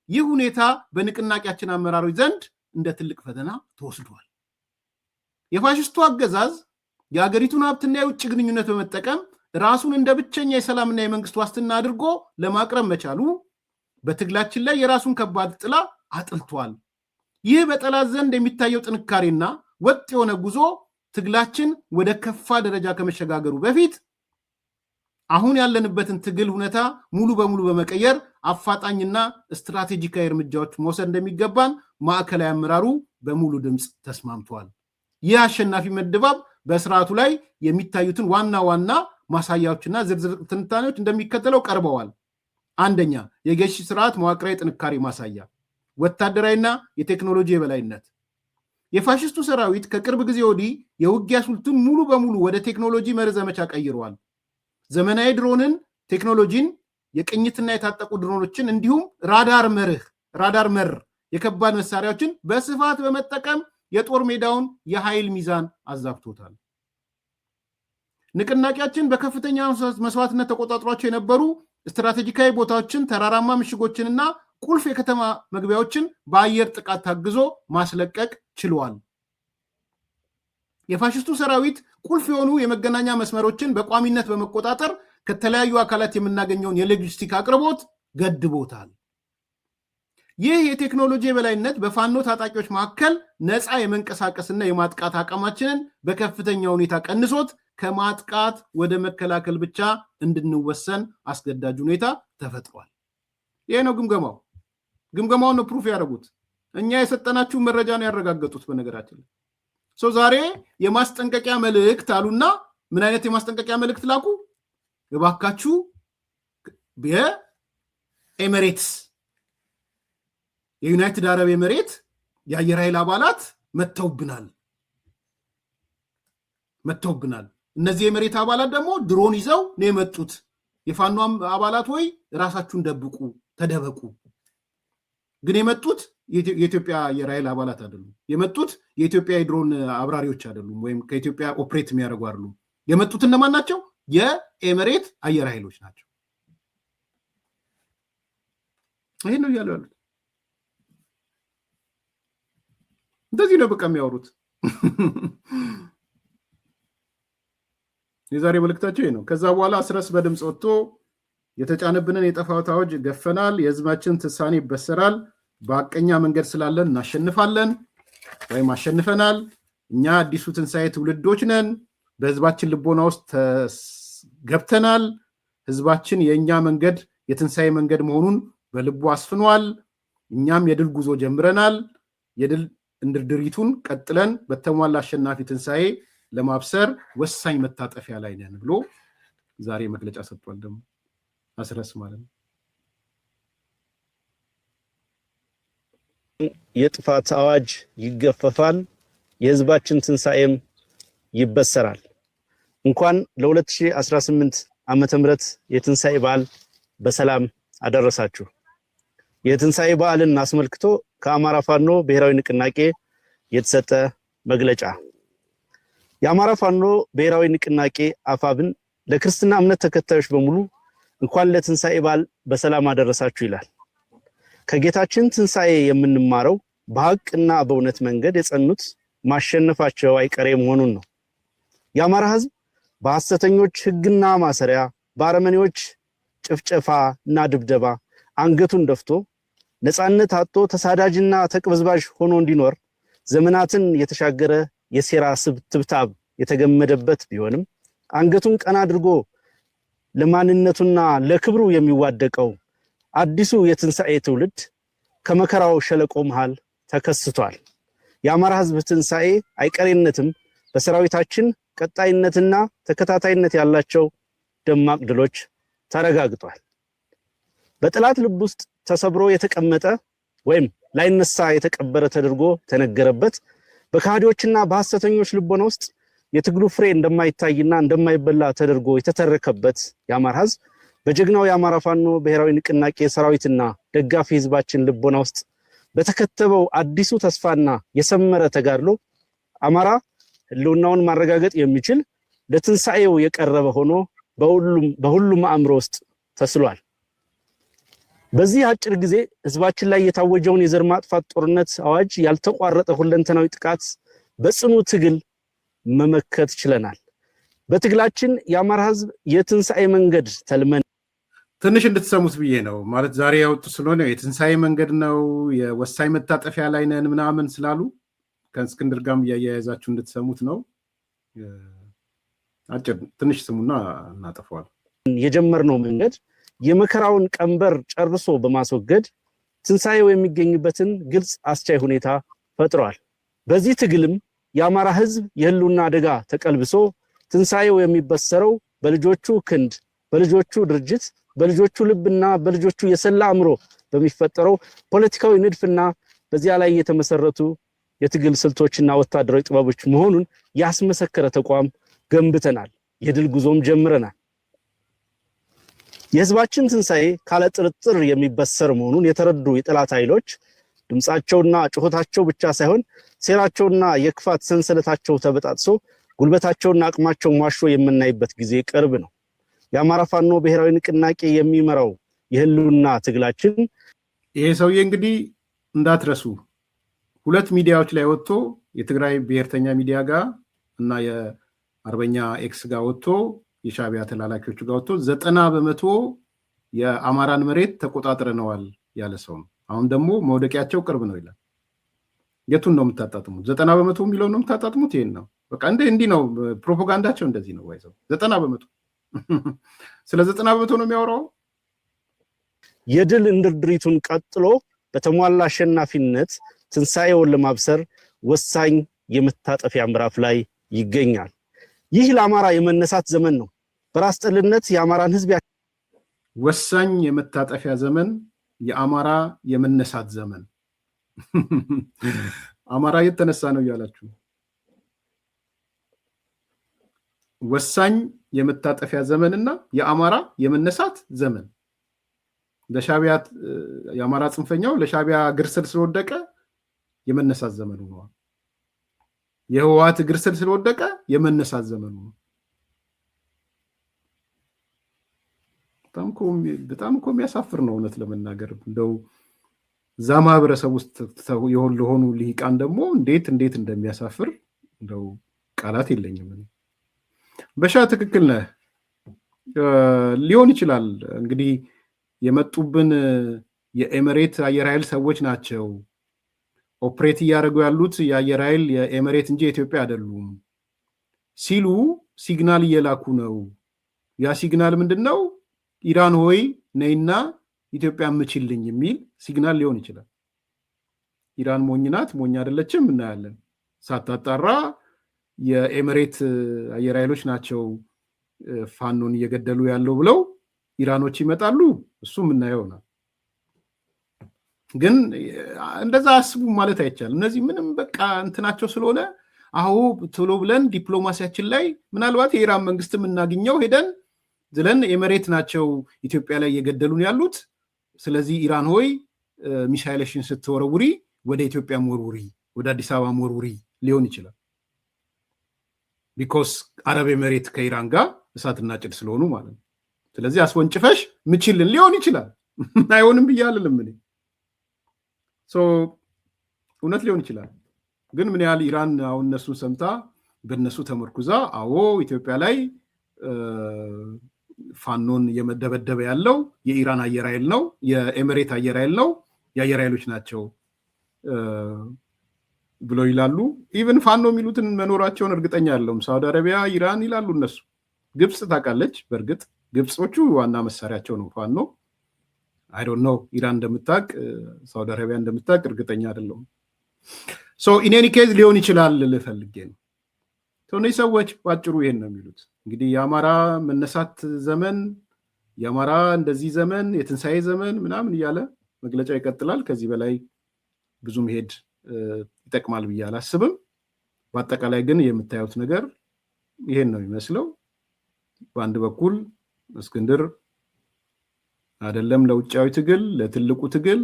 ይህ ሁኔታ በንቅናቄያችን አመራሮች ዘንድ እንደ ትልቅ ፈተና ተወስዷል። የፋሽስቱ አገዛዝ የአገሪቱን ሀብትና የውጭ ግንኙነት በመጠቀም ራሱን እንደ ብቸኛ የሰላምና የመንግስት ዋስትና አድርጎ ለማቅረብ መቻሉ በትግላችን ላይ የራሱን ከባድ ጥላ አጥልቷል። ይህ በጠላት ዘንድ የሚታየው ጥንካሬና ወጥ የሆነ ጉዞ ትግላችን ወደ ከፋ ደረጃ ከመሸጋገሩ በፊት አሁን ያለንበትን ትግል ሁኔታ ሙሉ በሙሉ በመቀየር አፋጣኝና ስትራቴጂካዊ እርምጃዎች መውሰድ እንደሚገባን ማዕከላዊ አመራሩ በሙሉ ድምፅ ተስማምቷል። ይህ አሸናፊነት ድባብ በስርዓቱ ላይ የሚታዩትን ዋና ዋና ማሳያዎችና ዝርዝር ትንታኔዎች እንደሚከተለው ቀርበዋል። አንደኛ፣ የገዢ ስርዓት መዋቅራዊ ጥንካሬ ማሳያ፣ ወታደራዊና የቴክኖሎጂ የበላይነት። የፋሽስቱ ሰራዊት ከቅርብ ጊዜ ወዲህ የውጊያ ስልቱን ሙሉ በሙሉ ወደ ቴክኖሎጂ መር ዘመቻ ቀይረዋል። ዘመናዊ ድሮንን ቴክኖሎጂን፣ የቅኝትና የታጠቁ ድሮኖችን እንዲሁም ራዳር መር የከባድ መሳሪያዎችን በስፋት በመጠቀም የጦር ሜዳውን የኃይል ሚዛን አዛብቶታል። ንቅናቄያችን በከፍተኛ መስዋዕትነት ተቆጣጥሯቸው የነበሩ ስትራቴጂካዊ ቦታዎችን፣ ተራራማ ምሽጎችንና ቁልፍ የከተማ መግቢያዎችን በአየር ጥቃት ታግዞ ማስለቀቅ ችሏል። የፋሽስቱ ሰራዊት ቁልፍ የሆኑ የመገናኛ መስመሮችን በቋሚነት በመቆጣጠር ከተለያዩ አካላት የምናገኘውን የሎጂስቲክ አቅርቦት ገድቦታል። ይህ የቴክኖሎጂ የበላይነት በፋኖ ታጣቂዎች መካከል ነፃ የመንቀሳቀስና የማጥቃት አቅማችንን በከፍተኛ ሁኔታ ቀንሶት ከማጥቃት ወደ መከላከል ብቻ እንድንወሰን አስገዳጅ ሁኔታ ተፈጥሯል። ይሄ ነው ግምገማው። ግምገማውን ነው ፕሩፍ ያደረጉት። እኛ የሰጠናችሁ መረጃ ነው ያረጋገጡት። በነገራችን ሰው ዛሬ የማስጠንቀቂያ መልእክት አሉና ምን አይነት የማስጠንቀቂያ መልእክት ላኩ? እባካችሁ የኤሚሬትስ የዩናይትድ አረብ ኤምሬት የአየር ኃይል አባላት መተውብናል። እነዚህ የመሬት አባላት ደግሞ ድሮን ይዘው ነው የመጡት። የፋኖ አባላት ወይ ራሳችሁን ደብቁ፣ ተደበቁ። ግን የመጡት የኢትዮጵያ አየር ኃይል አባላት አይደሉም። የመጡት የኢትዮጵያ የድሮን አብራሪዎች አይደሉም፣ ወይም ከኢትዮጵያ ኦፕሬት የሚያደርጉ አይደሉም። የመጡት እነማን ናቸው? የኤምሬት አየር ኃይሎች ናቸው። ይሄን ነው እያሉ ያሉት። እንደዚህ ነው በቃ የሚያወሩት። የዛሬ መልእክታቸው ይሄ ነው። ከዛ በኋላ አስረስ በድምፅ ወጥቶ የተጫነብንን የጠፋት አዋጅ ገፈናል፣ የህዝባችን ትንሳኤ ይበሰራል፣ በአቀኛ መንገድ ስላለን እናሸንፋለን ወይም አሸንፈናል። እኛ አዲሱ ትንሳኤ ትውልዶች ነን። በህዝባችን ልቦና ውስጥ ገብተናል። ህዝባችን የእኛ መንገድ የትንሳኤ መንገድ መሆኑን በልቡ አስፍኗል። እኛም የድል ጉዞ ጀምረናል። የድል እንድርድሪቱን ቀጥለን በተሟላ አሸናፊ ትንሳኤ ለማብሰር ወሳኝ መታጠፊያ ላይ ነን ብሎ ዛሬ መግለጫ ሰጥቷል። ደግሞ አስረስ ማለት ነው። የጥፋት አዋጅ ይገፈፋል፣ የህዝባችን ትንሳኤም ይበሰራል። እንኳን ለ2018 ዓመተ ምህረት የትንሳኤ በዓል በሰላም አደረሳችሁ። የትንሳኤ በዓልን አስመልክቶ ከአማራ ፋኖ ብሔራዊ ንቅናቄ የተሰጠ መግለጫ። የአማራ ፋኖ ብሔራዊ ንቅናቄ አፋብን ለክርስትና እምነት ተከታዮች በሙሉ እንኳን ለትንሳኤ በዓል በሰላም አደረሳችሁ ይላል። ከጌታችን ትንሳኤ የምንማረው በሐቅና በእውነት መንገድ የጸኑት ማሸነፋቸው አይቀሬ መሆኑን ነው። የአማራ ህዝብ በሐሰተኞች ህግና ማሰሪያ፣ በአረመኔዎች ጭፍጨፋ እና ድብደባ አንገቱን ደፍቶ ነፃነት አጥቶ ተሳዳጅና ተቅበዝባዥ ሆኖ እንዲኖር ዘመናትን የተሻገረ የሴራ ትብታብ የተገመደበት ቢሆንም አንገቱን ቀና አድርጎ ለማንነቱና ለክብሩ የሚዋደቀው አዲሱ የትንሳኤ ትውልድ ከመከራው ሸለቆ መሃል ተከስቷል። የአማራ ህዝብ ትንሳኤ አይቀሬነትም በሰራዊታችን ቀጣይነትና ተከታታይነት ያላቸው ደማቅ ድሎች ተረጋግጧል። በጠላት ልብ ውስጥ ተሰብሮ የተቀመጠ ወይም ላይነሳ የተቀበረ ተደርጎ ተነገረበት በካህዲዎችና በሐሰተኞች ልቦና ውስጥ የትግሉ ፍሬ እንደማይታይና እንደማይበላ ተደርጎ የተተረከበት የአማራ ህዝብ በጀግናው የአማራ ፋኖ ብሔራዊ ንቅናቄ ሰራዊትና ደጋፊ ህዝባችን ልቦና ውስጥ በተከተበው አዲሱ ተስፋና የሰመረ ተጋድሎ አማራ ህልውናውን ማረጋገጥ የሚችል ለትንሳኤው የቀረበ ሆኖ በሁሉም አእምሮ ውስጥ ተስሏል። በዚህ አጭር ጊዜ ህዝባችን ላይ የታወጀውን የዘር ማጥፋት ጦርነት አዋጅ ያልተቋረጠ ሁለንተናዊ ጥቃት በጽኑ ትግል መመከት ችለናል። በትግላችን የአማራ ህዝብ የትንሳኤ መንገድ ተልመን ትንሽ እንድትሰሙት ብዬ ነው። ማለት ዛሬ ያወጡ ስለሆነ የትንሳኤ መንገድ ነው የወሳኝ መታጠፊያ ላይ ነን ምናምን ስላሉ ከእስክንድር ጋርም እያያያዛችሁ እንድትሰሙት ነው። አጭር ትንሽ ስሙና እናጠፋዋል። የጀመርነው መንገድ የመከራውን ቀንበር ጨርሶ በማስወገድ ትንሳኤው የሚገኝበትን ግልጽ አስቻይ ሁኔታ ፈጥሯል። በዚህ ትግልም የአማራ ህዝብ የህልውና አደጋ ተቀልብሶ ትንሳኤው የሚበሰረው በልጆቹ ክንድ፣ በልጆቹ ድርጅት፣ በልጆቹ ልብና በልጆቹ የሰላ አእምሮ በሚፈጠረው ፖለቲካዊ ንድፍና በዚያ ላይ የተመሰረቱ የትግል ስልቶችና ወታደራዊ ጥበቦች መሆኑን ያስመሰከረ ተቋም ገንብተናል። የድል ጉዞም ጀምረናል። የህዝባችን ትንሳኤ ካለ ጥርጥር የሚበሰር መሆኑን የተረዱ የጠላት ኃይሎች ድምጻቸውና ጩኸታቸው ብቻ ሳይሆን ሴራቸውና የክፋት ሰንሰለታቸው ተበጣጥሶ ጉልበታቸውና አቅማቸው ማሾ የምናይበት ጊዜ ቅርብ ነው። የአማራ ፋኖ ብሔራዊ ንቅናቄ የሚመራው የህልውና ትግላችን ይሄ ሰውዬ እንግዲህ እንዳትረሱ ሁለት ሚዲያዎች ላይ ወጥቶ የትግራይ ብሔርተኛ ሚዲያ ጋር እና የአርበኛ ኤክስ ጋር ወጥቶ የሻዕቢያ ተላላኪዎቹ ጋር ወጥቶ 90% የአማራን መሬት ተቆጣጥረነዋል ያለ ሰው ነው። አሁን ደግሞ መውደቂያቸው ቅርብ ነው ይላል። የቱን ነው የምታጣጥሙት? 90% የሚለው ነው የምታጣጥሙት? ይሄን ነው በቃ እንዲህ ነው ፕሮፓጋንዳቸው። እንደዚህ ነው ወይዘው 90% ስለ 90% ነው የሚያወራው። የድል እንድርድሪቱን ቀጥሎ በተሟላ አሸናፊነት ትንሳኤውን ለማብሰር ወሳኝ የመታጠፊያ ምዕራፍ ላይ ይገኛል። ይህ ለአማራ የመነሳት ዘመን ነው። በራስ ጠልነት የአማራን ህዝብ ወሳኝ የመታጠፊያ ዘመን፣ የአማራ የመነሳት ዘመን። አማራ የተነሳ ነው እያላችሁ ወሳኝ የመታጠፊያ ዘመንና የአማራ የመነሳት ዘመን ለሻቢያ የአማራ ጽንፈኛው ለሻቢያ ግርስል ስለወደቀ የመነሳት ዘመኑ ነው። የህወሓት ግርስል ስለወደቀ የመነሳት ዘመኑ ነው። በጣም እኮ የሚያሳፍር ነው እውነት ለመናገር እንደው እዛ ማህበረሰብ ውስጥ የሆኑ ልሂቃን ደግሞ እንዴት እንደሚያሳፍር እንደው ቃላት የለኝም። በሻ ትክክል ነህ። ሊሆን ይችላል እንግዲህ የመጡብን የኤምሬት አየር ኃይል ሰዎች ናቸው። ኦፕሬት እያደረጉ ያሉት የአየር ኃይል የኤምሬት እንጂ የኢትዮጵያ አይደሉም ሲሉ ሲግናል እየላኩ ነው። ያ ሲግናል ምንድን ነው? ኢራን ሆይ ነይና ኢትዮጵያ ምችልኝ የሚል ሲግናል ሊሆን ይችላል። ኢራን ሞኝ ናት፣ ሞኝ አይደለችም እናያለን። ሳታጣራ የኤምሬት አየር ኃይሎች ናቸው ፋኖን እየገደሉ ያለው ብለው ኢራኖች ይመጣሉ። እሱ የምናየው ነው። ግን እንደዛ አስቡ ማለት አይቻልም። እነዚህ ምንም በቃ እንትናቸው ስለሆነ አሁ ቶሎ ብለን ዲፕሎማሲያችን ላይ ምናልባት የኢራን መንግስት የምናገኘው ሄደን ዝለን ኤምሬት ናቸው ኢትዮጵያ ላይ እየገደሉን ያሉት፣ ስለዚህ ኢራን ሆይ ሚሳይሌሽን ስትወረውሪ ወደ ኢትዮጵያ ወርውሪ፣ ወደ አዲስ አበባ ወርውሪ ሊሆን ይችላል። ቢኮስ አረብ ኤምሬት ከኢራን ጋር እሳትና ጭድ ስለሆኑ ማለት ነው። ስለዚህ አስወንጭፈሽ ምችልን ሊሆን ይችላል። አይሆንም ብዬ አልልም እኔ። እውነት ሊሆን ይችላል። ግን ምን ያህል ኢራን አሁን እነሱን ሰምታ በእነሱ ተመርኩዛ አዎ ኢትዮጵያ ላይ ፋኖን የመደበደበ ያለው የኢራን አየር ኃይል ነው፣ የኤምሬት አየር ኃይል ነው፣ የአየር ኃይሎች ናቸው ብሎ ይላሉ። ኢቨን ፋኖ የሚሉትን መኖራቸውን እርግጠኛ አይደለሁም። ሳውዲ አረቢያ፣ ኢራን ይላሉ እነሱ። ግብፅ ታውቃለች። በእርግጥ ግብፆቹ ዋና መሳሪያቸው ነው ፋኖ። አይ ዶንት ኖ ኢራን እንደምታውቅ ሳውዲ አረቢያ እንደምታውቅ እርግጠኛ አይደለሁም። ኢን ኤኒ ኬዝ ሊሆን ይችላል ልፈልጌ ነው። እነዚህ ሰዎች ባጭሩ ይሄን ነው የሚሉት። እንግዲህ የአማራ መነሳት ዘመን፣ የአማራ እንደዚህ ዘመን፣ የትንሣኤ ዘመን ምናምን እያለ መግለጫ ይቀጥላል። ከዚህ በላይ ብዙ መሄድ ይጠቅማል ብዬ አላስብም። በአጠቃላይ ግን የምታዩት ነገር ይሄን ነው የሚመስለው። በአንድ በኩል እስክንድር አይደለም ለውጫዊ ትግል፣ ለትልቁ ትግል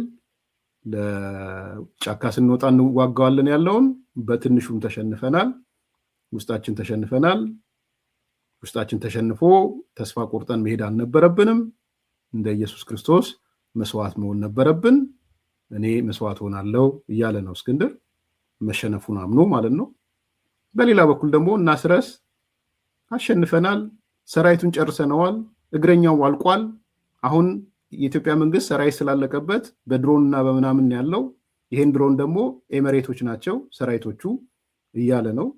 ለጫካ ስንወጣ እንዋጋዋለን ያለውን በትንሹም ተሸንፈናል። ውስጣችን ተሸንፈናል። ውስጣችን ተሸንፎ ተስፋ ቆርጠን መሄድ አልነበረብንም። እንደ ኢየሱስ ክርስቶስ መስዋዕት መሆን ነበረብን። እኔ መስዋዕት ሆናለሁ እያለ ነው እስክንድር፣ መሸነፉን አምኖ ማለት ነው። በሌላ በኩል ደግሞ እናስረስ አሸንፈናል፣ ሰራዊቱን ጨርሰነዋል፣ እግረኛው አልቋል። አሁን የኢትዮጵያ መንግስት ሰራዊት ስላለቀበት በድሮን እና በምናምን ያለው ይሄን ድሮን ደግሞ ኤምሬቶች ናቸው ሰራዊቶቹ እያለ ነው።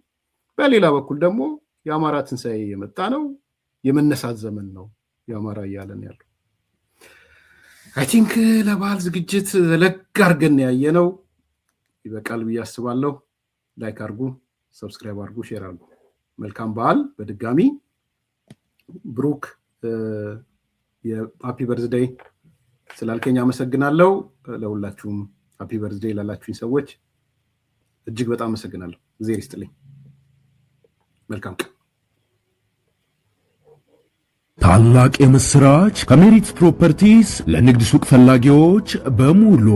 በሌላ በኩል ደግሞ የአማራ ትንሣኤ የመጣ ነው፣ የመነሳት ዘመን ነው የአማራ እያለን ያለው። አይ ቲንክ ለበዓል ዝግጅት ለግ አድርገን ያየ ነው። ይበቃል ብዬ አስባለሁ። ላይክ አድርጉ፣ ሰብስክራይብ አድርጉ፣ ሼር አድርጉ። መልካም በዓል። በድጋሚ ብሩክ የሃፒ በርዝዴይ ስላልከኝ አመሰግናለሁ። ለሁላችሁም ሃፒ በርዝዴይ ላላችሁኝ ሰዎች እጅግ በጣም አመሰግናለሁ። እግዚአብሔር ይስጥልኝ። መልካም ቀን። ታላቅ የምስራች ከሜሪት ፕሮፐርቲስ ለንግድ ሱቅ ፈላጊዎች በሙሉ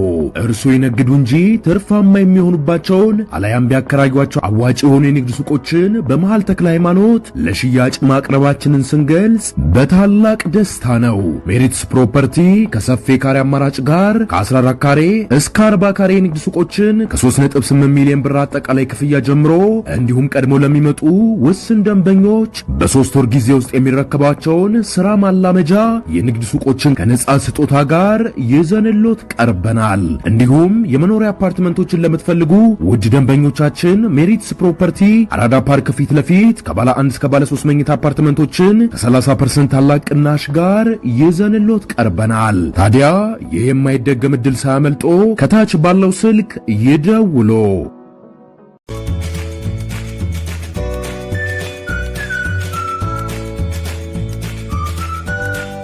እርሶ ይነግዱ እንጂ ትርፋማ የሚሆኑባቸውን አላያም ቢያከራዩአቸው አዋጭ የሆኑ የንግድ ሱቆችን በመሃል ተክለ ሃይማኖት ለሽያጭ ማቅረባችንን ስንገልጽ በታላቅ ደስታ ነው። ሜሪትስ ፕሮፐርቲ ከሰፊ ካሬ አማራጭ ጋር ከ14 ካሬ እስከ 40 ካሬ የንግድ ሱቆችን ከ3.8 ሚሊዮን ብር አጠቃላይ ክፍያ ጀምሮ እንዲሁም ቀድሞ ለሚመጡ ውስን ደንበኞች በ3 ወር ጊዜ ውስጥ የሚረከባቸው ስራ ማላመጃ የንግድ ሱቆችን ከነጻ ስጦታ ጋር ይዘንሎት ቀርበናል። እንዲሁም የመኖሪያ አፓርትመንቶችን ለምትፈልጉ ውድ ደንበኞቻችን ሜሪትስ ፕሮፐርቲ አራዳ ፓርክ ፊት ለፊት ከባለ 1 እስከ ባለ 3 መኝታ አፓርትመንቶችን ከ30% ታላቅ ቅናሽ ጋር ይዘንሎት ቀርበናል። ታዲያ ይህ የማይደገም ዕድል ሳያመልጦ ከታች ባለው ስልክ ይደውሉ።